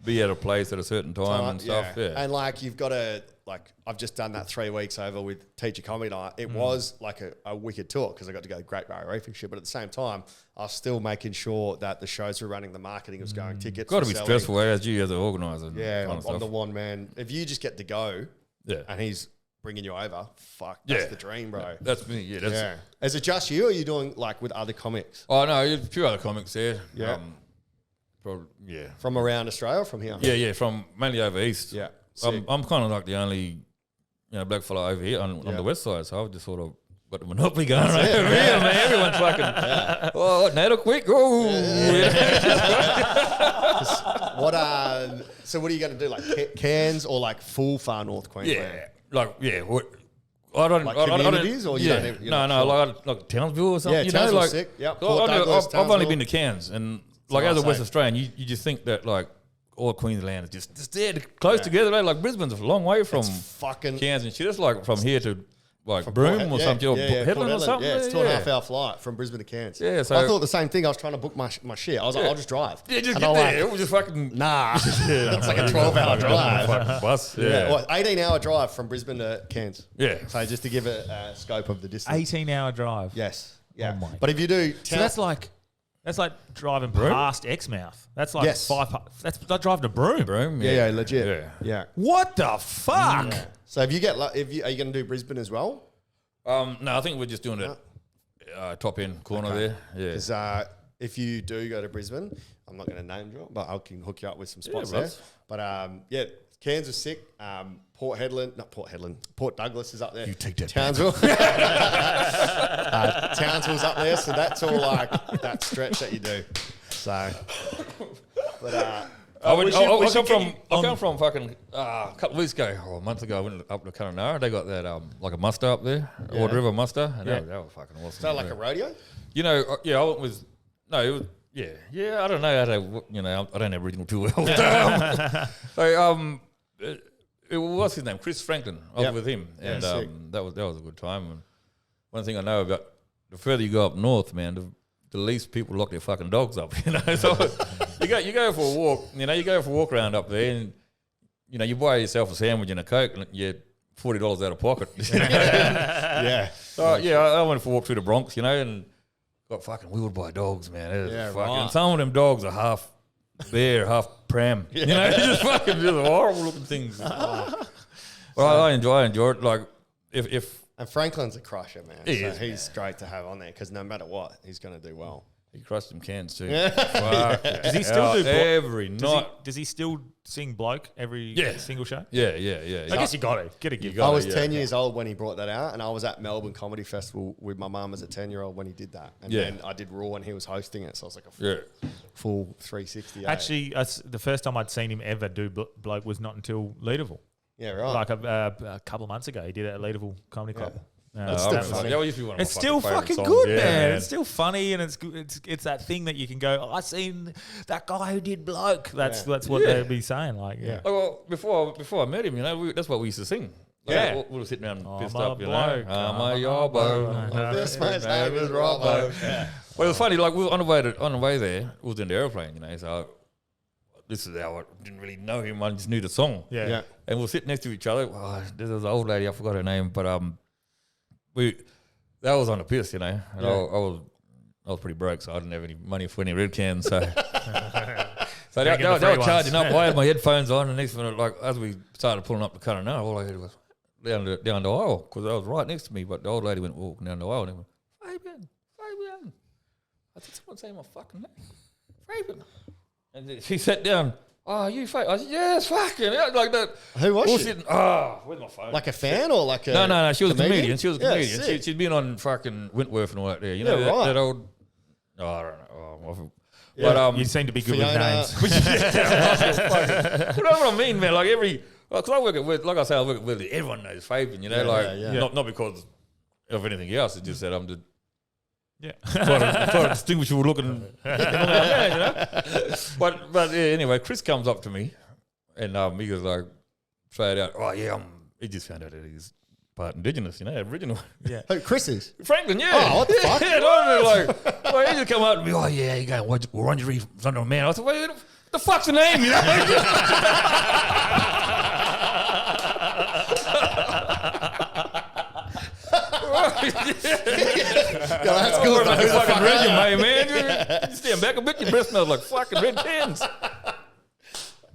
be at a place at a certain time and stuff. Yeah. And like you've got to. Like, I've just done that 3 weeks over with Teacher Comedy Night. It was like a wicked tour because I got to go to Great Barrier Reef and shit. But at the same time, I was still making sure that the shows were running, the marketing was going, tickets. Got to be stressful as an organizer. Yeah, I'm the one man. If you just get to go, and he's bringing you over, fuck, that's the dream, bro. That's me. Yeah. Is it just you, or are you doing like with other comics? Oh no, a few other comics there. Yeah. Probably, From around Australia, or from here? Yeah. From mainly over east. Yeah. I'm kind of like the only, black fella over here on the west side, so I've just sort of got the monopoly going right over here, man. Everyone's fucking, oh, NATO quick, oh. So what are you going to do? Like Cairns or like full far North Queensland? I don't like communities, or you don't? Like Townsville or something. Yeah, Townsville's sick. Yeah, I've only been to Cairns, and like as a West Australian, you just think that like all Queensland is just there, close together. Right? Like Brisbane's a long way from fucking Cairns and shit. It's like from here to like Broome or something, or Headland or something. Yeah, it's 2.5 hour flight from Brisbane to Cairns. Yeah, so I thought the same thing. I was trying to book my shit. I was like, I'll just drive. Yeah, just get there. It was just fucking nah. It's like a 12-hour drive. Fucking bus. Yeah, 18-hour drive from Brisbane to Cairns. Yeah. So just to give it a scope of the distance. 18-hour drive. Yes. Yeah. Oh my but if you do, so that's like driving past Exmouth. That's like That's like driving to Broome. Broome. Yeah, legit. Yeah. What the fuck? Yeah. So if you get, are you going to do Brisbane as well? No, I think we're just doing it top end corner there. Yeah. Because if you do go to Brisbane, I'm not going to name drop, but I can hook you up with some spots there. But Cairns is sick. Port Douglas is up there. You take that Townsville. Townsville's up there, so that's all like that stretch that you do. So, but I come from fucking a couple of weeks ago or a month ago. I went up to Kununurra. They got that like a muster up there, Ord River muster, and that was fucking awesome. So like a rodeo? I went with it was I don't know how to I don't have regional too well. So it was his name, Chris Franklin. I was with him, and that was a good time. And one thing I know about the further you go up north, man, the least people lock their fucking dogs up. So you go for a walk. You go for a walk around up there, and you buy yourself a sandwich and a Coke, and you're $40 out of pocket. Yeah. So I went for a walk through the Bronx, and got fucking wheeled by dogs, man. Fucking, some of them dogs are half bear, half pram. Just horrible looking things. Well, I enjoy it. Like if and Franklin's a crusher, man. He's great to have on there because no matter what, he's going to do well. he crushed some cans too. Does he still do every night? Does he still sing bloke every single show? Yeah. I guess you got to get a gig. I was 10 years old when he brought that out, and I was at Melbourne Comedy Festival with my mum as a 10-year-old when he did that. And then I did Raw and he was hosting it, so I was like a full 360. Actually, the first time I'd seen him ever do bloke was not until Leaderville. Yeah, right. Like a couple of months ago, he did it at Leaderville Comedy Club. It's still funny. It's still fucking good, man. It's still funny, and it's that thing that you can go, I seen that guy who did bloke. That's what they'd be saying. Like, Well, before I met him, that's what we used to sing. Like, we'll sit down pissed I'm a up, you know. bloke. I'm a yobbo. My best mate's name is Robbo. Well, it was funny. Like we were on the way there. We was in the airplane, you know. So this is how I didn't really know him. I just knew the song. Yeah. And we'll sit next to each other. Oh, there's this old lady. I forgot her name, but that was on the piss, you know. And I was pretty broke, so I didn't have any money for any red cans. So, so they were charging up. I had my headphones on, and next minute, like as we started pulling up the car now, all I heard was down the aisle because I was right next to me. But the old lady went walking down the aisle and went, Fabian. I said, someone say my fucking name, Fabian. And she sat down. Oh, you Fabian? I said, yes, fucking like that. Who was she? Sitting, where's my phone? Like a fan or like a No. She was comedian? a comedian. She was a comedian. Sick. She'd been on fucking Wentworth and all that there. You know right. that old. Oh, I don't know. Yeah. But You seem to be good Fiona. with names. you know what I mean, man? Like because I work at Wentworth, like I say, I work at Wentworth. Everyone knows Fabian, you know, Yeah. not because of anything else. It's just that I'm just Yeah. trying to distinguish you looking. You know? But yeah, anyway, Chris comes up to me and he goes like, straight out, oh yeah, he just found out that he's part Indigenous, you know, Aboriginal. Yeah. Who, Chris is? Franklin, yeah. Oh, what the fuck? Yeah, like, he just come out and be, oh yeah, you go, Orangery from man. I said, wait, what the fuck's the name, you know? That's good. Like Who a the fucking fuck resume, man. You stand back a bit, your breath smells like fucking red cans.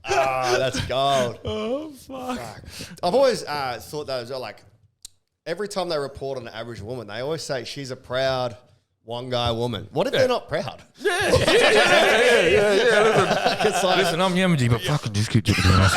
That's gold. Oh, fuck. I've always thought that as well. Like every time they report on an Aboriginal woman, they always say she's a proud Wongai woman. What if they're not proud? Yeah. It's like, Listen, I'm Yamaji, but fucking just keep chipping down.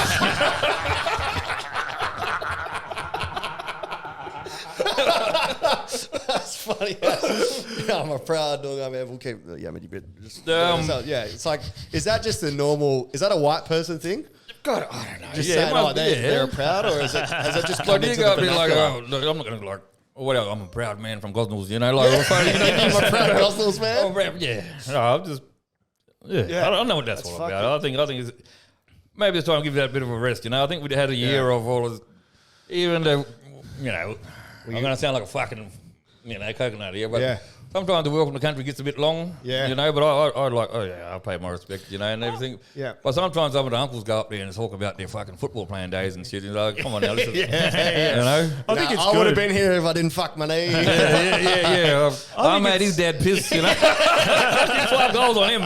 that's funny. Yeah, I'm a proud dog. I mean, we'll keep the Yamadi bit. It's like, is that just a normal? Is that a white person thing? God, I don't know. Just Yeah, saying, it must be, they're proud, or has it just come Like, you into gotta the be like, vernacular? look, I'm not gonna like, whatever. I'm a proud man from Gosnells, you know, like, you know, I'm a proud Gosnells man. I'm proud, yeah. No, I'm just, I don't know what that's all about. I think it's maybe it's time to give that a bit of a rest. You know, I think we had a year of all of, even though, you know, I'm gonna sound like a fucking, you know, coconut here, but. Sometimes the work in the country gets a bit long, you know, but I like, I pay my respect, you know, and everything. Yeah. But sometimes some of the uncles go up there and talk about their fucking football playing days and shit. And like, come on now, listen. You know? I think it's I would good. have been here if I didn't fuck my knee. I made his dad piss, you know. 5 goals on him.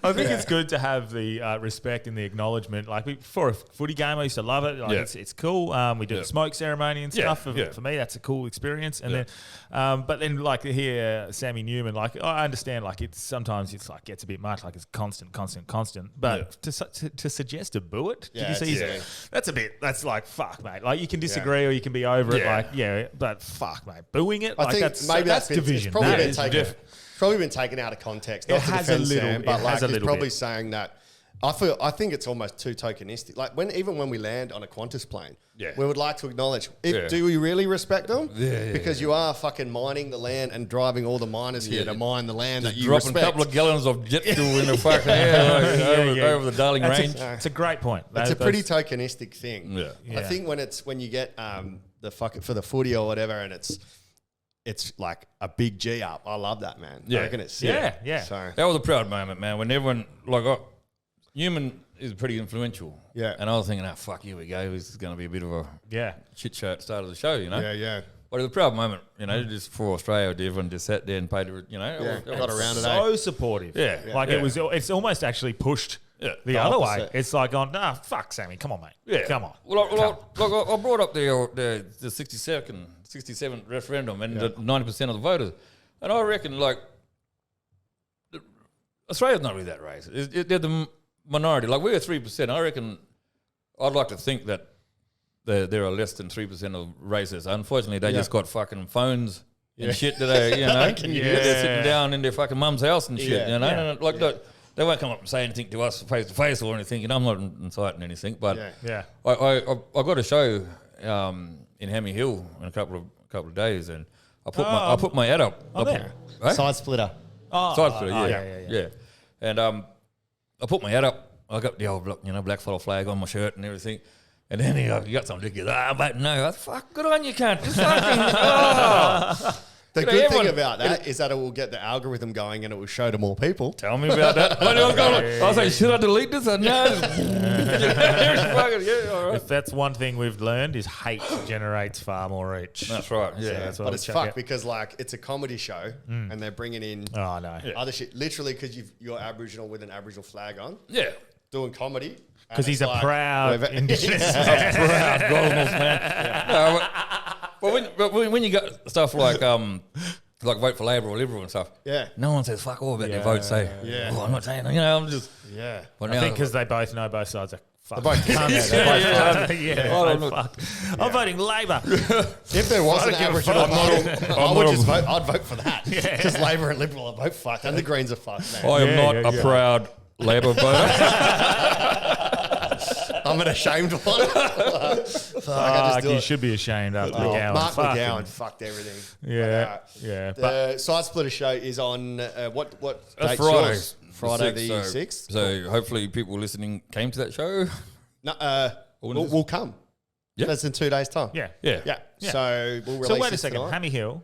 I think it's good to have the respect and the acknowledgement. Like for a footy game, I used to love it. Like it's cool. We do the smoke ceremony and stuff. For me, that's a cool experience. And then, but then like to hear Sammy Newman, like I understand, like sometimes it's like gets a bit much, like it's constant. But to suggest to boo it, did you see? That's like fuck, mate. Like you can disagree or you can be over it. Like but fuck, mate, booing it. I like think that's maybe that's been, division. It's probably been taken out of context. Not It to has a defend little- Sam, it but has like a he's little probably bit. saying that. I think it's almost too tokenistic. Like even when we land on a Qantas plane, we would like to acknowledge. Do we really respect them? Because you are fucking mining the land and driving all the miners here to mine the land that you Dropping respect. a couple of gallons of jet fuel in the fucking air over the Darling Range. It's a great point. It's a pretty tokenistic thing. Yeah. I think when you get the fucking for the footy or whatever, and it's like a big G up. I love that, man. I reckon it's sick. Yeah. So That was a proud moment, man, when everyone, like, Newman is pretty influential. Yeah. And I was thinking, fuck, here we go. This is going to be a bit of a shit show at the start of the show, you know? yeah. But it was a proud moment, you know, just for Australia. Everyone just sat there and paid, you know. Got around it. So supportive. Yeah. Like it's almost actually pushed the other way. It's like on, fuck Sammy, come on, mate. Yeah. Come on. Well, I brought up the 67th referendum and the 90% of the voters. And I reckon, like, Australia's not really that racist. They're the minority. Like, we're 3%. I reckon I'd like to think that there are less than 3% of racists. Unfortunately, they just got fucking phones and shit that they, you know, they're sitting down in their fucking mum's house and shit, you know. And like they won't come up and say anything to us face to face or anything. You know, I'm not inciting anything, but I got a show in Hammy Hill in a couple of days, and I put my ad up. Side splitter. Side splitter, yeah. And I put my ad up. I got the old black fellow flag on my shirt and everything. And then you got something to go, mate, no. Fuck, good on you, cunt. Just fucking, The good thing about that is that it will get the algorithm going and it will show to more people. Tell me about that. I was like, should I delete this? No. Yeah, all right. If that's one thing we've learned is hate generates far more reach. That's right. Yeah. That's what But I'll it's check fucked out. because like it's a comedy show and they're bringing in Oh, no. other shit. Literally because you're Aboriginal with an Aboriginal flag on, Yeah. doing comedy. Because he's a proud Indigenous man. Proud Goldmos, man. No, but when you got stuff like vote for Labor or Liberal and stuff, no one says fuck all about their votes. Say, I'm not saying, I'm just, But I now, think because they both know both sides are fucked. They're both fucked. I'm voting Labor. If there was an Aboriginal model, I'd vote for that. Because Labor and Liberal are both fucked and the Greens are fucked, man. I am not a proud Labor voter. I'm an ashamed one. Fuck, you should be ashamed after McGowan. Mark Fucking- McGowan fucked everything. Yeah, The Side Splitter show is on what That's date's Friday. yours? Friday the 6th. So hopefully people listening came to that show. No, we'll come. Yeah. That's in 2 days' time. Yeah. Yeah. So we'll release So wait a this second, tonight. Hammy Hill.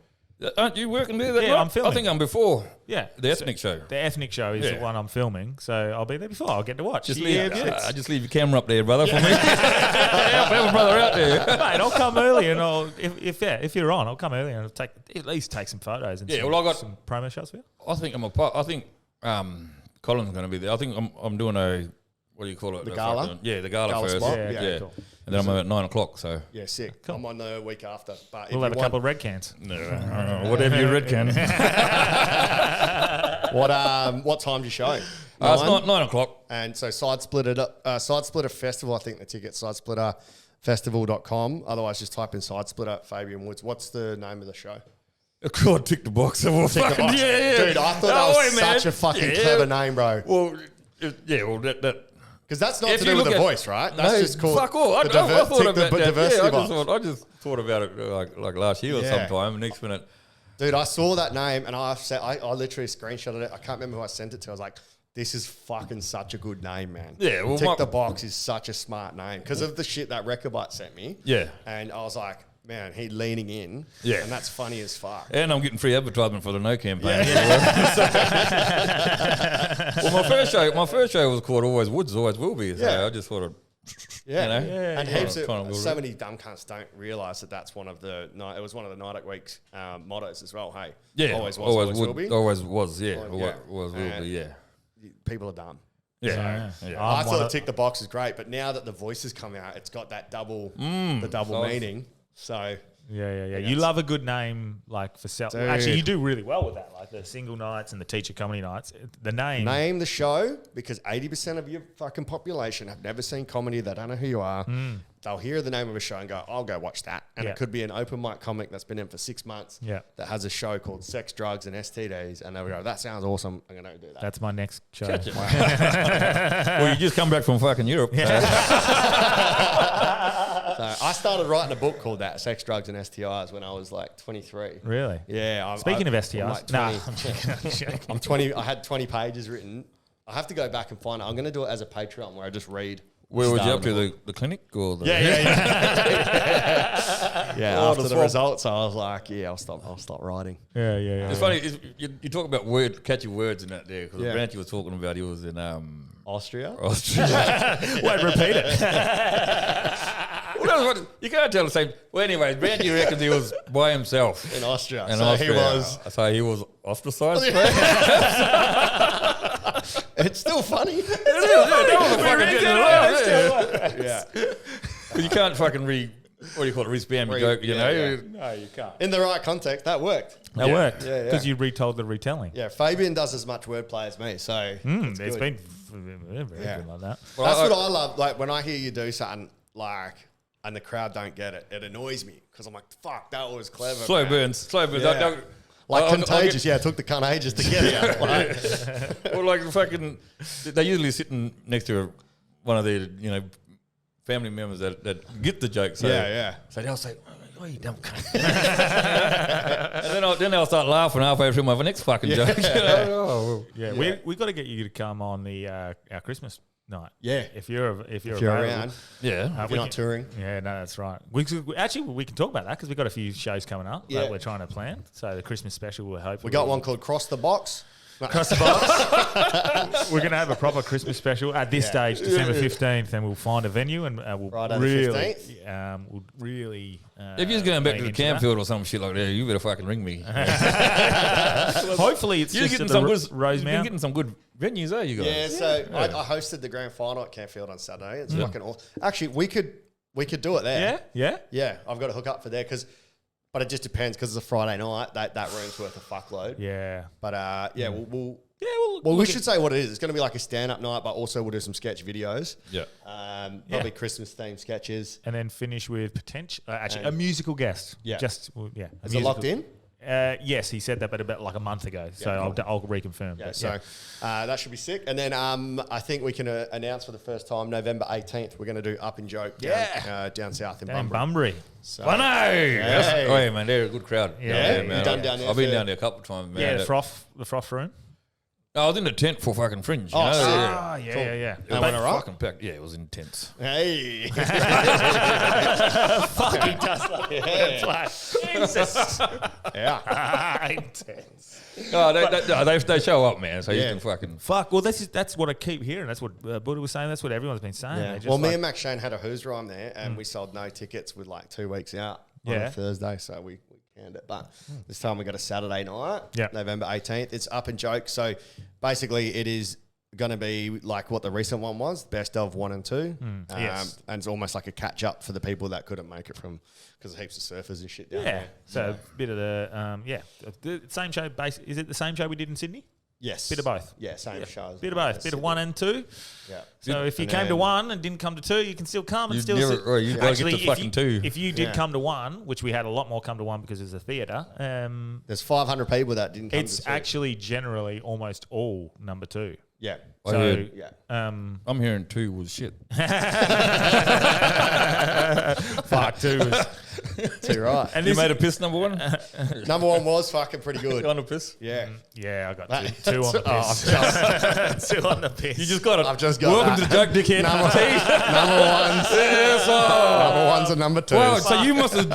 Aren't you working there? That Yeah, night? I'm filming. I think I'm before. Yeah. The ethnic show. The ethnic show is the one I'm filming, so I'll be there before. I'll get to watch. Just yeah, just leave your camera up there, brother, for me. Help my brother out there. Mate, I'll come early and if you're on, I'll come early and I'll at least take some photos and I got some promo shots for you. I think I'm a part. I think Colin's going to be there. I think I'm doing a, what do you call it? The gala? The gala Gala first. spot? Yeah, Yeah. cool. And then I'm at 9 o'clock. So Yeah, sick. Cool. I'm on the week after. But We'll have a couple of red cans. whatever you read, Ken. What time do you show? It's 9 o'clock. And so Side Splitter Festival, I think the ticket's sidesplitterfestival.com. Otherwise, just type in Side Splitter Fabian Woods. What's the name of the show? God, tick the box. Tick the box. Dude, I thought that was such a fucking clever name, bro. Well, that. Because that's not If to you do with look the at- voice, right? That's just called fuck all. I the thought about that. diversity box. I just thought about it like last year or sometime. Next minute, Dude, I saw that name and I literally screenshotted it. I can't remember who I sent it to. I was like, this is fucking such a good name, man. Yeah, well, Tick the Box is such a smart name because of the shit that Recordbite sent me. Yeah. And I was like, man, he leaning in. Yeah. And that's funny as fuck. and I'm getting free advertisement for the No campaign. Well, my first show was called Always Woods, Always Will Be. So Yeah. I just thought of, Yeah. know? And Yeah. heaps of, Kind of so many dumb cunts don't realise that that's one of the night. It was one of the Night at Week's mottos as well. Hey, always was, always will be. Always was, yeah. Yeah. Always will be, yeah. People are dumb. Yeah. I thought Tick the Box is great, but now that the voices come out, it's got that double meaning. So Yeah. You love a good name, like for self. Dude. Actually, you do really well with that, like the single nights and the teacher comedy nights. The name the show because 80% of your fucking population have never seen comedy. They don't know who you are. They'll hear the name of a show and go, I'll go watch that. And Yeah. it could be an open mic comic that's been in for 6 months that has a show called Sex, Drugs and STDs. And they'll go, that sounds awesome. I'm going to do that. That's my next show. Well, you just come back from fucking Europe. So I started writing a book called that, Sex, Drugs and STIs, when I was like 23. Really? Yeah. Speaking of I'm STIs, like nah, 20. I'm joking. I'm 20. I had 20 pages written. I have to go back and find it. I'm going to do it as a Patreon where I just read. Where was you start up of to? the The clinic or the... Yeah, Oh, after the the swap. results, I was like, yeah, I'll stop writing. Yeah. It's funny. You talk about catchy words in that there because Yeah. Branchy was talking about he was in Austria? Austria. Won't repeat it. Well, that was what, you can't tell the same. Well, anyways, Branchy reckons he was by himself In Austria. in So Austria. he was. So he was ostracized. It's still funny. Yeah. You can't fucking re-spam your joke, you know? yeah. No, you can't. In the right context, that worked. That worked Yeah, yeah. because you retold the retelling. Yeah, Fabian does as much wordplay as me, so It's good. been very Yeah. good like that. That's what I love. Like when I hear you do something like, and the crowd don't get it, it annoys me because I'm like, fuck, that was clever. Slow man. burns. Yeah. Like Contagious, it took the cunt ages to get it. Like, Or like fucking, they're usually sitting next to one of their, family members that get the joke. So, yeah. So they'll say, "Oh, you dumb cunt," and then they'll start laughing halfway through my next fucking joke. Yeah, we got to get you to come on the our Christmas night. Yeah. If you're If you're available. around, Yeah. if you're not touring. Yeah, no, that's right. We can talk about that because we've got a few shows coming up Yeah. that we're trying to plan. So the Christmas special, we're hoping We got one called Cross the Box. across the box. We're going to have a proper Christmas special at this stage, December 15th, and we'll find a venue and we'll Friday the really, 15th. we'll really. If you're going back to lean the into Camfield or some shit like that, you better fucking ring me. that. Hopefully, it's You're just getting at some the good, you've been Rosemount. getting some good venues, are you guys? Yeah, so I hosted the grand final at Campfield on Saturday. It's fucking awesome. Actually, we could do it there. Yeah. I've got to hook up for there but it just depends because it's a Friday night. That room's worth a fuckload. Yeah. But we'll Well, we should say what it is. It's going to be like a stand-up night, but also we'll do some sketch videos. Yeah. Probably Christmas-themed sketches. and then finish with a musical guest. Yeah. A Is it locked in? Yes, he said that, but about like a month ago. So I'll reconfirm. Yeah, but so that should be sick. And then I think we can announce for the first time, November 18th, we're going to do Up and Joke down south in Down in Bunbury. Bunbury. So, I know. Oh, yeah, man, they're a good crowd. Yeah. man. You done down there I've been for- down there a couple of times, man. Yeah, the froth room. I was in the tent for fucking Fringe. You Oh, know? sick. Ah, yeah. It was went all right? fucking packed. Yeah, it was intense. Hey. Fucking does like it's like, Jesus. Yeah. Intense. No, they show up, man. So you Yeah. can fucking. Fuck. Well, that's what I keep hearing. That's what Buddha was saying. That's what everyone's been saying. Yeah. They're just Well, me like- and Max Shane had a Who's Rhyme there, and we sold no tickets with like 2 weeks out on Yeah. a Thursday, so we canned it. But this time we got a Saturday night, Yeah. November 18th. It's Up and Joke. So basically, it is going to be like what the recent one was, best of 1 and 2. yes. And it's almost like a catch up for the people that couldn't make it from because heaps of surfers and shit down yeah. there. So a bit of the same show. Is it the same show we did in Sydney? Yes. Bit of both. Yeah, same shows. Bit of both. Bit of 1 and 2. Yeah. So if you And came to then- 1 and didn't come to 2, you can still come and You still. never- or you gotta get to fucking 2. If you did Yeah. come to 1, which we had a lot more come to 1 because it's a theatre. There's 500 people that didn't come It's to see. actually generally almost all number 2. Yeah. I So heard. Yeah. I'm hearing 2 was shit. fuck 2 was. Too right. And You this, made a piss number 1? Number 1 was fucking pretty good. On a piss? Yeah. yeah, I got That- 2 on the piss. I've 2 on the piss. You just got it. I've just got Welcome that. to the joke, dickhead. Number one's and number 2. Wow, so you must have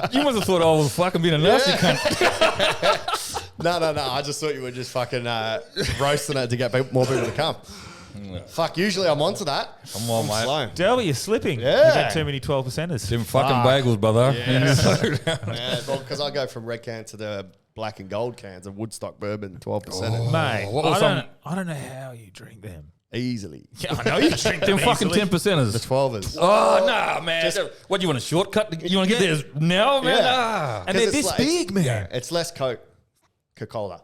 thought I was fucking being a nasty cunt. No. I just thought you were just fucking roasting it to get more people to come. Fuck, usually I'm onto that. Come on, mate. Slow. Delby, you're slipping. Yeah. You've had too many 12%ers. Them fucking bagels, brother. Yeah, well, because I go from red can to the black and gold cans of Woodstock bourbon, 12%. Mate, what was I don't know how you drink them. Easily. Yeah, I know you drink them Them fucking easily. 10%ers. The 12ers. Oh, nah, man. What, do you want a shortcut? You want to get there now, man? Yeah. Nah. And they're 'Cause it's this big, man. Yeah, it's less Coca-Cola.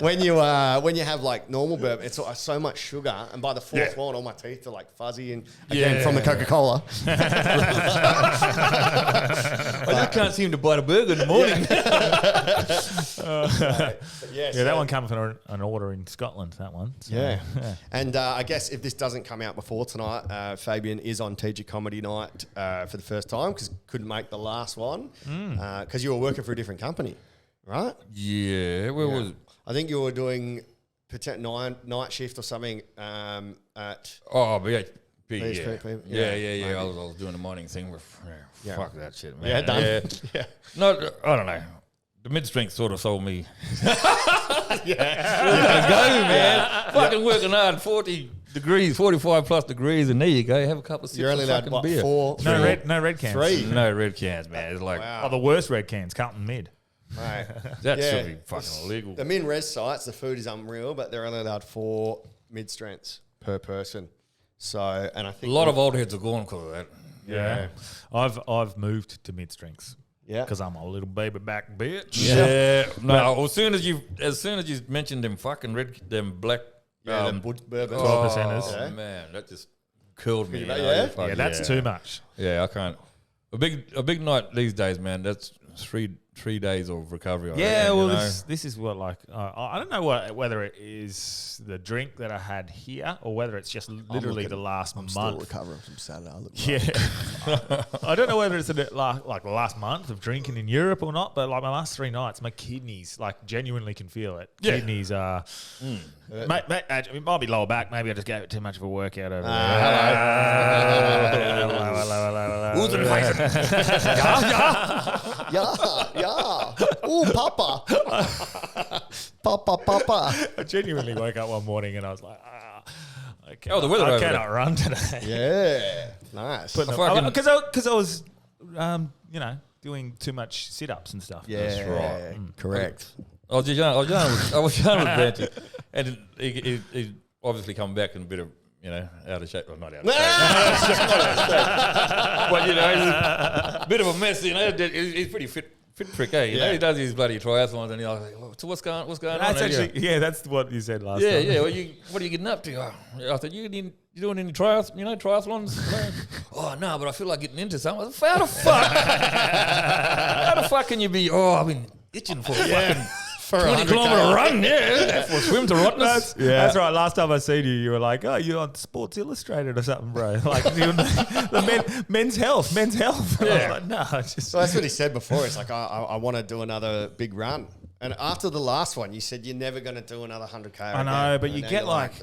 When you have like normal bourbon, it's so much sugar, and by the fourth one, all my teeth are like fuzzy and again from the Coca-Cola. I just can't seem to bite a burger in the morning. Yeah, that one came from an order in Scotland, that one. So, Yeah. And I guess if this doesn't come out before tonight, Fabian is on TG Comedy Night for the first time because couldn't make the last one because you were working for a different company, right? Yeah, where was? I think you were doing night shift or something at... Oh, but yeah. PSP, Yeah. I was doing the morning thing. Yeah. Fuck that shit, man. Yeah, done. Yeah. No, I don't know. The mid-strength sort of sold me. Go, man. Fucking working hard, 40 degrees, 45 plus degrees, and there you go. Have a couple of sips You're only of allowed, fucking what, beer. four? No red cans. 3. No red cans, man. It's like, Wow. Oh, the worst red cans, Carlton Mid. Right. that Yeah. should be fucking illegal. The min-res sites, the food is unreal, but they're only allowed 4 mid-strengths per person. So, and I A think... lot of old heads are gone because of that. Yeah. I've moved to mid strengths Yeah. because I'm a little baby back bitch. Yeah. No, as soon as you mentioned them fucking black Yeah, the bourbon. 12%ers. Oh, man, that just killed me. Yeah? You know, fuck Yeah, that's too much. Yeah, I can't. A big night these days, man. That's three days of recovery. Yeah, reckon, well, you know? this is what I don't know whether it is the drink that I had here or whether it's just literally the last month. Still recovering from Saturday. Yeah, I don't know whether it's like the last month of drinking in Europe or not, but like my last 3 nights, my kidneys like genuinely can feel it. Yeah. Kidneys are. It might be lower back. Maybe I just gave it too much of a workout over there. Hello. Who's in Yeah. Ooh, Papa. Papa. I genuinely woke up one morning and I was like, the weather I over cannot run today. Yeah. Nice. Because I was, doing too much sit-ups and stuff. Yeah. That's right. Correct. I was young with Benji, and he obviously come back in a bit of out of shape. Well, not out of shape, but he's a bit of a mess. He's pretty fit prick, eh? He does his bloody triathlons, and he's like, so what's going on? That's actually that's what you said last time. Yeah. What are you getting up to? I said, you doing any triathlons? Oh no, but I feel like getting into something. How the fuck can you be? Oh, I've been itching for fucking. For 20-kilometer run, for a swim to rottenness. That's right. Last time I seen you, you were like, "Oh, you're on Sports Illustrated or something, bro." Like the men's health. Yeah. I was like, no, So that's what he said before. It's like I want to do another big run. And after the last one, you said you're never going to do another 100K. I know, but you get like,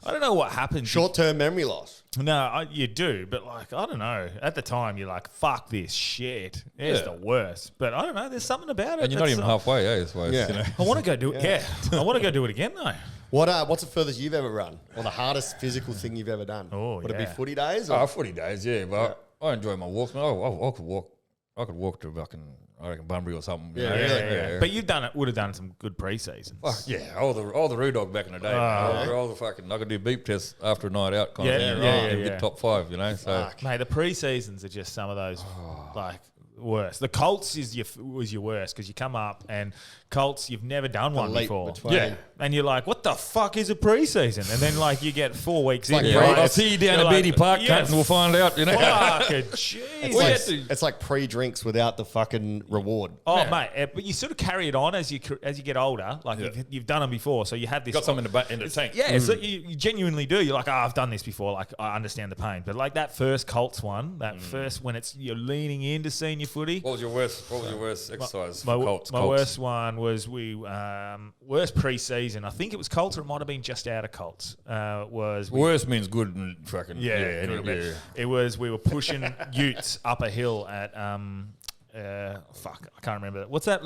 I don't know what happens. Short-term memory loss. No, you do, but like, I don't know. At the time, you're like, fuck this shit. It's the worst. But I don't know. There's something about it. And you're not even halfway, eh? I want to go do it. Yeah. I want to go do it again, though. What's the furthest you've ever run? Or the hardest physical thing you've ever done? Would it be footy days? Or? 40 days, yeah. But I enjoy my walks. Man. I could walk. I could walk to fucking, I reckon, Bunbury or something. Yeah. But would have done some good pre-seasons. Fuck yeah, all the Roo Dog back in the day. All the fucking, I could do beep tests after a night out kind of thing. Get top 5, So mate, the pre-seasons are just some of those like worst. The Colts was your worst because you come up and Colts, you've never done one before. And you're like, what the fuck is a pre-season? And then like you get 4 weeks in. I'll see you down at Beatty Park, and we'll find out. Fucking jeez. It's like pre-drinks without the fucking reward. Oh, mate, but you sort of carry it on as you get older. Like you've done them before, so you have this. Got something in the tank. Yeah, so you genuinely do. You're like, I've done this before. Like I understand the pain. But like that first Colts one, first when you're leaning into senior footy. What was your worst exercise for Colts? My worst one was worst pre-season. I think it was Colts, or it might have been just out of Colts. Worst means good and fucking It was we were pushing utes up a hill at I can't remember. What's that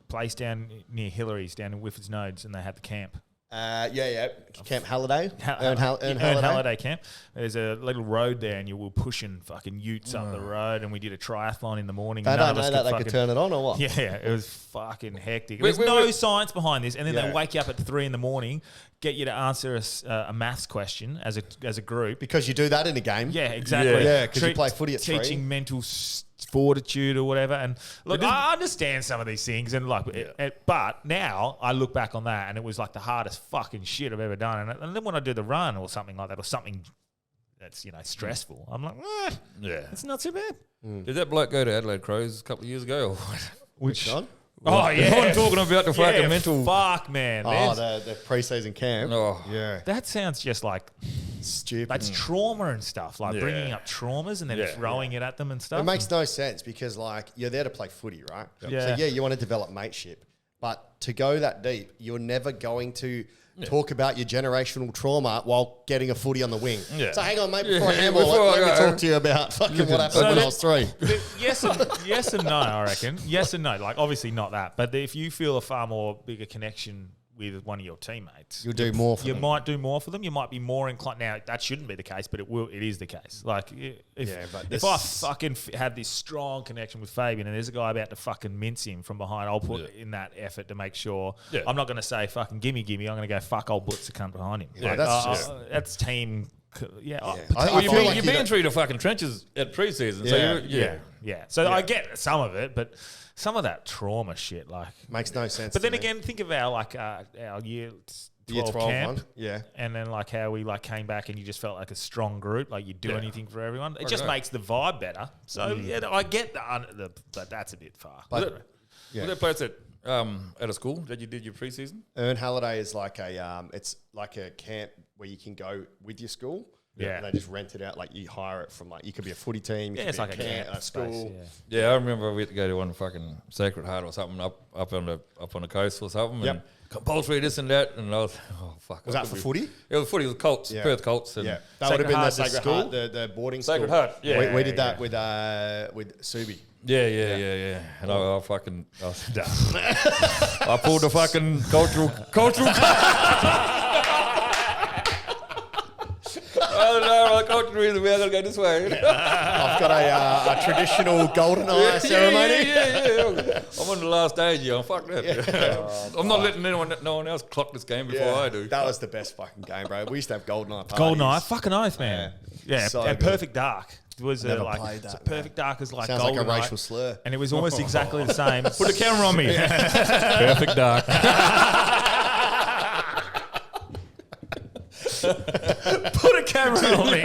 place down near Hillary's down in Whifford's Nodes, and they had the camp. Camp Halliday. Ern Halliday camp. There's a little road there, and you were pushing fucking utes up the road, and we did a triathlon in the morning. They don't know that they could turn it on or what? Yeah, it was fucking hectic. There's no science behind this, and then they wake you up at 3 a.m, get you to answer a maths question as a group. Because you do that in a game. Yeah, exactly. Yeah, because you play footy at 3. Teaching mental fortitude or whatever. And look, I understand some of these things, and like, but now I look back on that, and it was like the hardest fucking shit I've ever done. And then when I do the run or something like that, or something that's stressful, I'm like, it's not so bad. Did that bloke go to Adelaide Crows a couple of years ago? Which one? Oh yeah, I'm talking about the fucking mental. Fuck, man. The pre-season camp. Oh yeah, that sounds just like stupid. That's trauma and stuff, like bringing up traumas and then throwing it at them and stuff. It makes no sense because like you're there to play footy, right? Yeah. So you want to develop mateship, but to go that deep, you're never going to talk about your generational trauma while getting a footy on the wing. Yeah. So hang on, mate, before I handle let me talk to you about fucking what happened when I was 3. Yes and no, I reckon. Yes and no. Like, obviously not that. But if you feel a far more bigger connection with one of your teammates, you'll do more for them. You might do more for them. You might be more inclined. Now, that shouldn't be the case, but it is the case. Like, if I fucking had this strong connection with Fabian and there's a guy about to fucking mince him from behind, I'll put in that effort to make sure. Yeah. I'm not going to say fucking gimme. I'm going to go fuck old Butts to come behind him. Yeah, like, that's team. You've been through the fucking trenches at pre-season. So I get some of it, but some of that trauma shit, like, makes no sense. But then again, think of our year Year 12 12 camp. one. Yeah. And then like how we like came back and you just felt like a strong group, like you'd do anything for everyone. It just Okay. makes the vibe better. So yeah, I get but that's a bit far. But- Was that place at a school that you did your preseason? Earn Holiday is like it's like a camp where you can go with your school. Yeah. And they just rent it out. Like you hire it from you could be a footy team. You Yeah, could it's be like a camp a school. space, Yeah, I remember we had to go to one fucking Sacred Heart or something up on the coast or something. Yep. And compulsory this and that, and I was fuck. Was that for footy? It was footy. It was Colts, Yeah. Perth Colts. And Yeah, that Sacred would have been Heart, the the Sacred school? Heart, the boarding Sacred school. Heart, yeah. we did that with Subi. Yeah. And I fucking I pulled the fucking cultural. I don't know. Cultural reason we are gonna go this way. I've got a traditional golden eye ceremony. Yeah. I'm on the last stage here. Fuck that. I'm not letting no one else clock this game before I do. That was the best fucking game, bro. We used to have golden eye parties. Golden Eye, fucking oath, man. Yeah, So and good. Perfect Dark was Never like played that, Perfect Dark is like Sounds like a Golden Eye, racial slur. and it was almost exactly the same. Put the camera on me. Perfect dark. Put a camera on me.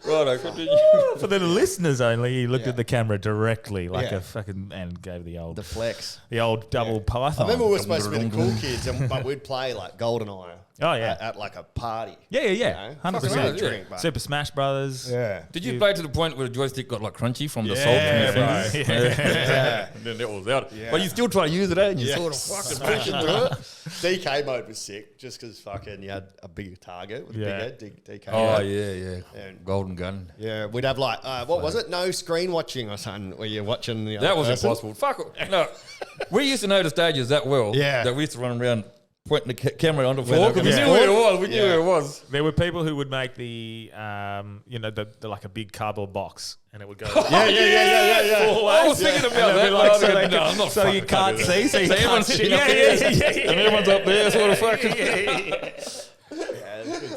Right, continue. For the listeners only, he looked Yeah. at the camera directly like Yeah. a fucking and gave the old Flex. double python. I remember we were supposed to be the cool kids, but we'd play like golden eye. Oh, yeah. At like a party. Yeah, You know? 100%. Fucking Yeah. drink, but- Super Smash Brothers. Yeah. Did you play to the point where the joystick got like crunchy from the salt Yeah, in your bro. fingers? Yeah. And then that was out. Yeah. But you still try to use it, and you Yeah. sort of fucking push it through it. DK mode was sick, just because fucking you had a bigger target with a Yeah. big head. DK. Oh mode. yeah. And- Golden gun. Yeah, we'd have like, what was it? No screen watching or something, where you're watching the That other was person. impossible. Fuck it. No, we used to know the stages that well. Yeah. That we used to run around pointing the camera on the Where floor they're because we gonna knew where it score. was. We knew Yeah. where it was. There were people who would make the the like a big cardboard box, and it would go. Yeah. I was thinking about that. Like, so, No, I'm not so you fucking can't doing see, so you So can't everyone's see. sitting up there, and everyone's up there, sort of fucking.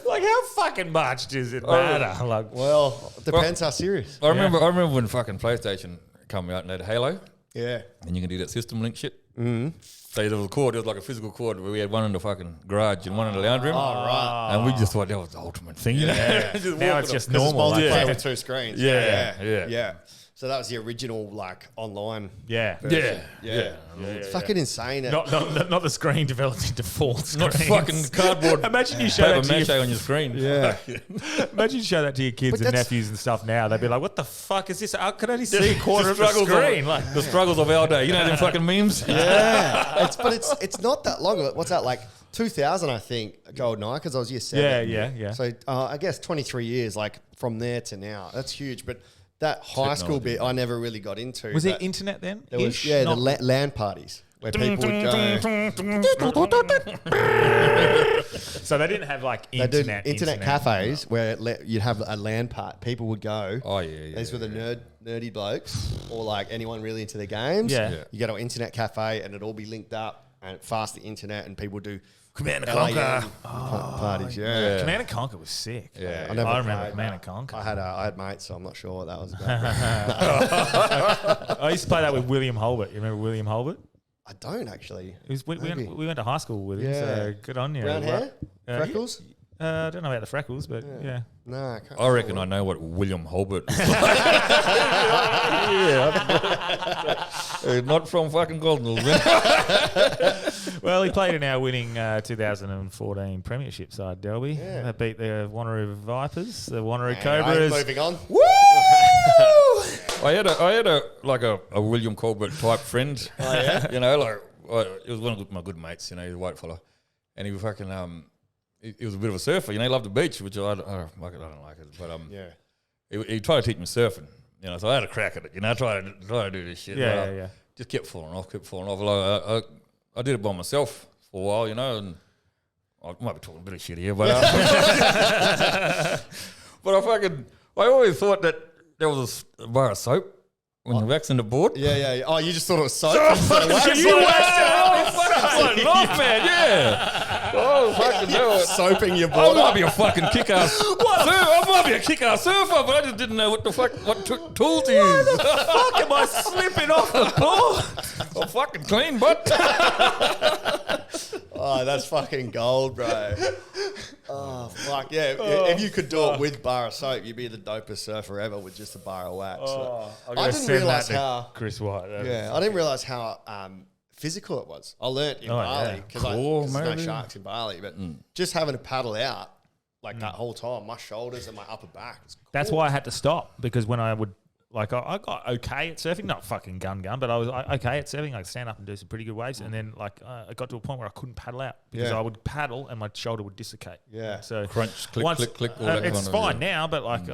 Like, how fucking much does it matter? Like, Well, it depends how serious. I remember when fucking PlayStation come out and they had Halo, Yeah. and you can do that system link shit. Mm-hmm. So there was a cord, there was like a physical cord where we had one in the fucking garage and one in the lounge room. Oh, right. And we just thought that was the ultimate thing, you know? Just now walking it's just up. normal. Multiplayer Like, with two screens. Yeah. So that was the original, like, online. yeah. Yeah. It's fucking insane. Not the screen developed into full Not screens. fucking cardboard Imagine you show paper that to mache your, on your screen. Yeah. imagine you show that to your kids But and that's- nephews and stuff now. They'd be like, "What the fuck is this? I could only see a quarter of the screen." Like, The struggles of our day. You know them fucking memes? Yeah. It's not that long. What's that, like 2000, I think, GoldenEye, because I was year 7. yeah. So I guess 23 years, like, from there to now. That's huge. But that high school Technology. bit I never really got into. was there but internet then? there was, yeah, the LAN parties where people would go. So they didn't have like They did internet cafes where you'd have a LAN part. People would go. Oh, yeah. These were the nerdy blokes, or like anyone really into the games. Yeah. Yeah. You go to an internet cafe and it'd all be linked up and fast the internet, and people do Command and LAN Conquer. parties. Yeah. Command and Conquer was sick. Yeah. I never I remember played, Command but and Conquer. I had mates, so I'm not sure what that was about. I used to play that with William Holbert. You remember William Holbert? I don't actually. We Maybe. went to high school with him, Yeah. so good on you. Brown hair, freckles. I don't know about the freckles, but yeah. No, I can't. I reckon I know what William Holbert is. Not from fucking Golden Hills, man. Well, he played in our winning 2014 Premiership side, Delby. Yeah. They beat the Wanneroo Vipers, the Wanneroo Hey, Cobras. moving on. I had a William Colbert type friend. Oh, yeah? You know, like it was one of my good mates. You know, he's a white fella, and he was fucking he was a bit of a surfer. You know, he loved the beach, which I don't like it. But Yeah. he tried to teach me surfing. You know, so I had a crack at it. You know, I tried to do this shit. Yeah, but, yeah. Just kept falling off. Like, I did it by myself for a while. You know, and I might be talking a bit of shit here, but but I always thought that there was a bar of soap when you're waxing the board. Yeah. Oh, you just thought it was soap? instead of wax? Not bad, yeah. Oh, fucking do it. Soaping your I board might up. be a fucking kick-ass surfer. I might be a kick-ass surfer, but I just didn't know what tools to use. Fuck, am I slipping off the board? I'm fucking clean, but Oh, that's fucking gold, bro. Oh, fuck. Yeah, if you could do it with bar of soap, you'd be the dopest surfer ever with just a bar of wax. I didn't realise how... Chris White. I didn't realise how physical it was. I learnt in Bali because there's no sharks in Bali, but just having to paddle out like that whole time, my shoulders and my upper back. That's why I had to stop, because when I would... Like, I got okay at surfing, not fucking gun, but I was okay at surfing. I could stand up and do some pretty good waves. And then, like, I got to a point where I couldn't paddle out because I would paddle and my shoulder would dislocate. Yeah. So Crunch, click, click. All that it's kind of, fine now, but, like,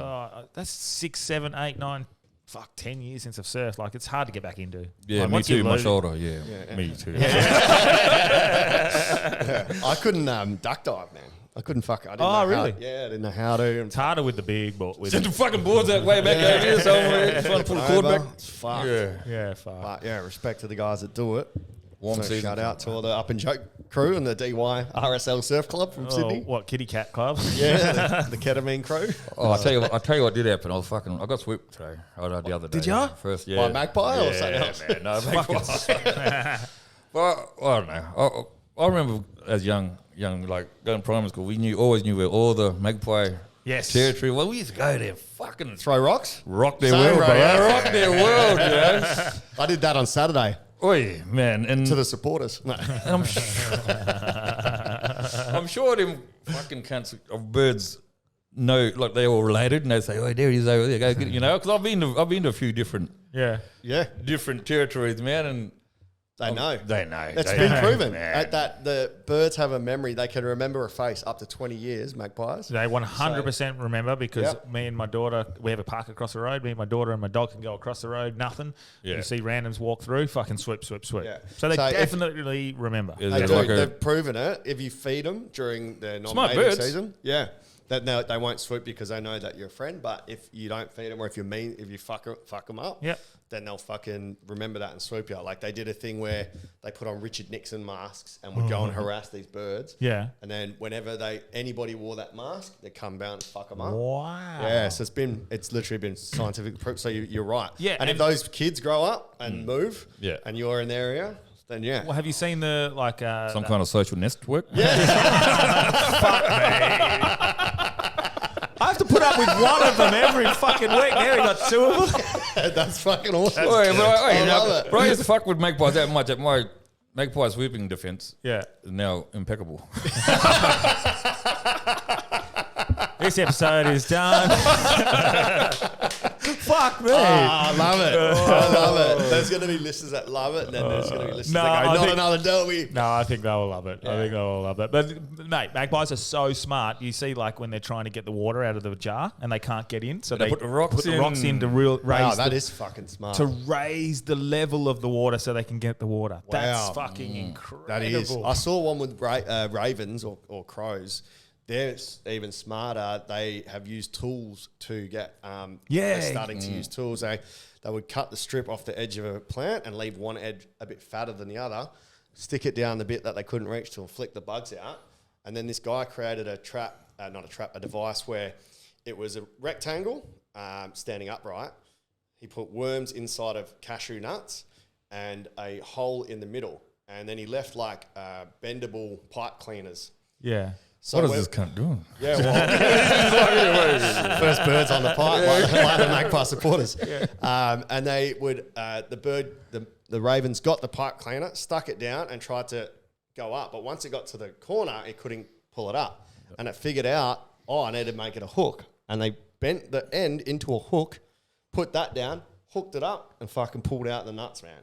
that's 6, 7, 8, 9, 10 years since I've surfed. Like, it's hard to get back into. Yeah, like, me too. My shoulder, me too. I couldn't duck dive, man. I couldn't I didn't know really? I didn't know how to. It's harder with the big ball. Set the fucking boards that way back over here somewhere. Trying to pull the cord back. It's fucked. Yeah, fuck. But yeah, respect to the guys that do it. Warm season. Shout out to all the Up and Joke crew and the DY RSL Surf Club from Sydney. What, Kitty Cat Club? Yeah, the ketamine crew. Oh, I tell you what did happen. I got swept today. The other day. Did ya? First, By Magpie or something else? Man, no, Magpie. Well, I don't know. I remember as young, like going to primary school, we always knew where all the Magpie territory. Well, we used to go there, fucking Throw rocks? rock their Same, world, bro, bro. yeah. Rock their world, you know. I did that on Saturday Oi, man, and to the supporters. No. I'm sure them fucking cunts of birds know, like they're all related, and they say, "Oh, there he is over there." Go get it, you know, because I've been to a few different different territories, man, and They know. they know. That's They been know, proven. man. That the birds have a memory. They can remember a face up to 20 years, magpies. They 100% remember, because Yep. me and my daughter, we have a park across the road. Me and my daughter and my dog can go across the road, nothing. Yeah. You see randoms walk through, fucking swoop. Yeah. So they So if- definitely remember. Is They it do. like a- They've proven it. If you feed them during their Smart non-mating birds. season, they won't swoop because they know that you're a friend. But if you don't feed them, or if you fuck them up, Yep. then they'll fucking remember that and swoop you. Like they did a thing where they put on Richard Nixon masks and would go and harass these birds. Yeah. And then whenever anybody wore that mask, they'd come down and fuck them up. Wow. Yeah, so it's literally been scientific proof. So you're right. Yeah, and if and- those kids grow up and move, Yeah. and you're in their area, then yeah. Well, have you seen the, like... some kind of social network? I have to put up with one of them every fucking week. Now we got two of them. That's fucking awesome. I love it. Bro, I used to fuck with magpies that much. My magpie sweeping defense Yeah. is now impeccable. This episode is done. Fuck me. I love it. I love it. There's going to be listeners that love it, and then there's going to be listeners No, that go, I not think- another Delby. No, I think they'll love it. I think they'll love it. But, mate, magpies are so smart. You see, like, when they're trying to get the water out of the jar and they can't get in, so they put the rocks in to Wow, raise that is fucking smart. to raise the level of the water so they can get the water. That's Wow. fucking incredible. That is. I saw one with ravens or crows. They're even smarter. They have used tools to get. They're starting to use tools. They would cut the strip off the edge of a plant and leave one edge a bit fatter than the other, stick it down the bit that they couldn't reach to, and flick the bugs out. And then this guy created a device where it was a rectangle standing upright. He put worms inside of cashew nuts and a hole in the middle, and then he left like bendable pipe cleaners. Yeah. So What is this cunt doing? Yeah, well, first birds on the pipe, like the magpie supporters. And they would, the ravens got the pipe cleaner, stuck it down, and tried to go up. But once it got to the corner, it couldn't pull it up. And it figured out, I need to make it a hook. And they bent the end into a hook, put that down, hooked it up, and fucking pulled out the nuts, man.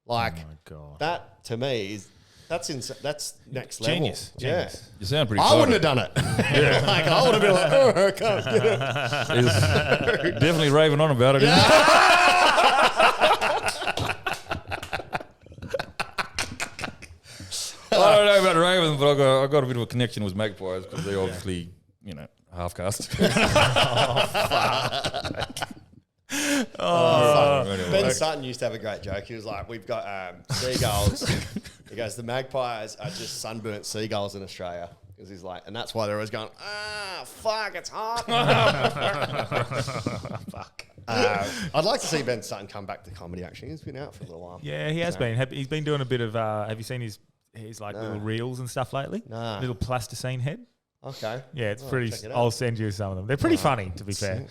Like, God. that to me is... That's next level. Genius. Yeah. You sound pretty I wouldn't excited. have done it. Like, I would have been like, oh, I can't get it. He's definitely raving on about it. Isn't he? I don't know about ravens, but I got a bit of a connection with magpies because they're obviously, half caste. Ben Sutton used to have a great joke. He was like, we've got seagulls. He goes, the magpies are just sunburnt seagulls in Australia. Because he's like, and that's why they're always going, fuck, it's hot. Fuck. I'd like to see Ben Sutton come back to comedy, actually. He's been out for a little while. Yeah, he has been. He's been doing a bit of. Have you seen his his like little reels and stuff lately? Nah. Little plasticine head. Okay. Yeah, it's Oh, pretty. check it out. I'll send you some of them. They're pretty funny, to be fair.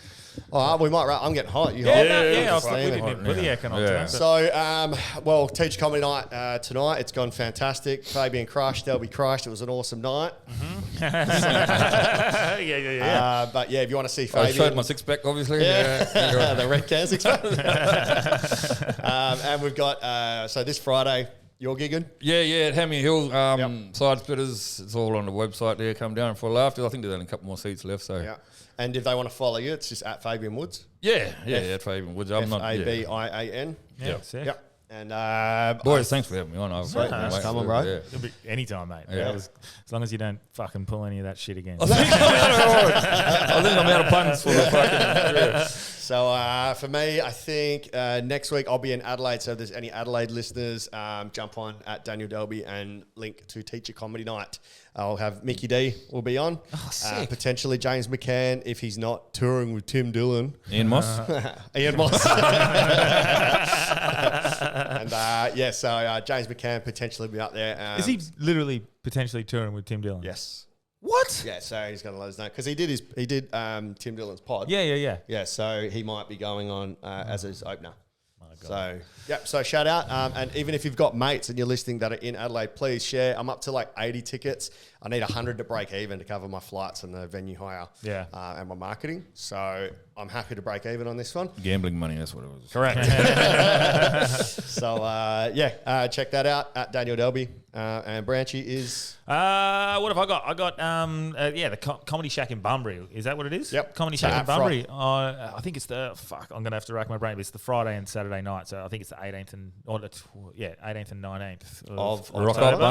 Oh, we might. I'm getting hot. You Yeah, hot? I'll Steaming. we didn't put the aircon on Yeah. tonight. So, well, Teach Comedy Night tonight. It's gone fantastic. Fabian crushed. Delby crushed. It was an awesome night. Yeah. But yeah, if you want to see I Fabian, showed my six pack, obviously. yeah, the red can six pack. And we've got so this Friday you're gigging. Yeah, at Hammy Hill, Side Splitters. It's all on the website there. Come down for a laugh. I think there's only a couple more seats left. So Yeah. And if they want to follow you, it's just at Fabian Woods. yeah, at Fabian Woods. I'm not. Fabian. Yeah, sick. Yep. And Boys, thanks for having me on. Sweet, man. Come on, bro. Yeah. It'll be anytime, mate. Yeah. As long as you don't fucking pull any of that shit again. I think I'm out of puns for the fucking. So for me, I think next week I'll be in Adelaide. So if there's any Adelaide listeners, jump on at Daniel Delby and link to Teacher Comedy Night. I'll have Mickey D will be on. Oh, sick. Potentially James McCann if he's not touring with Tim Dillon. Ian Moss. Ian Moss. And so James McCann potentially be up there. Is he literally potentially touring with Tim Dillon? Yes. What? Yeah, so he's going to let us know because he did Tim Dillon's pod. Yeah. Yeah, so he might be going on as his opener. So, so shout out. And even if you've got mates and you're listening that are in Adelaide, please share. I'm up to like 80 tickets. I need 100 to break even to cover my flights and the venue hire and my marketing. So I'm happy to break even on this one. Gambling money, that's what it was. Correct. So, check that out at Daniel Delby. And Branchy is... what have I got? I got, the Comedy Shack in Bunbury. Is that what it is? Yep. Comedy Shack in Bunbury. I think it's I'm going to have to rack my brain, but it's the Friday and Saturday night. So I think it's the 18th and 18th and 19th of Rock October.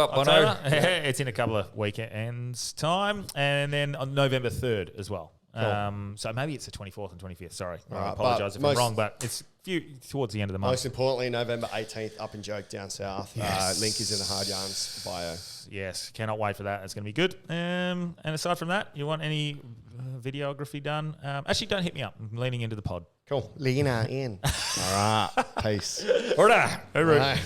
up, Bono. It's in a couple of weekends time. And then on November 3rd as well. Cool. So maybe it's the 24th and 25th. Sorry. I Right, apologise but if I'm wrong, but it's towards the end of the month. Most importantly, November 18th, up in Joke down south. Yes. Link is in the Hard Yarns bio. Yes, cannot wait for that. It's going to be good. And aside from that, you want any videography done? Actually, don't hit me up. I'm leaning into the pod. Cool. Lena in. All right. Peace. All right. All right.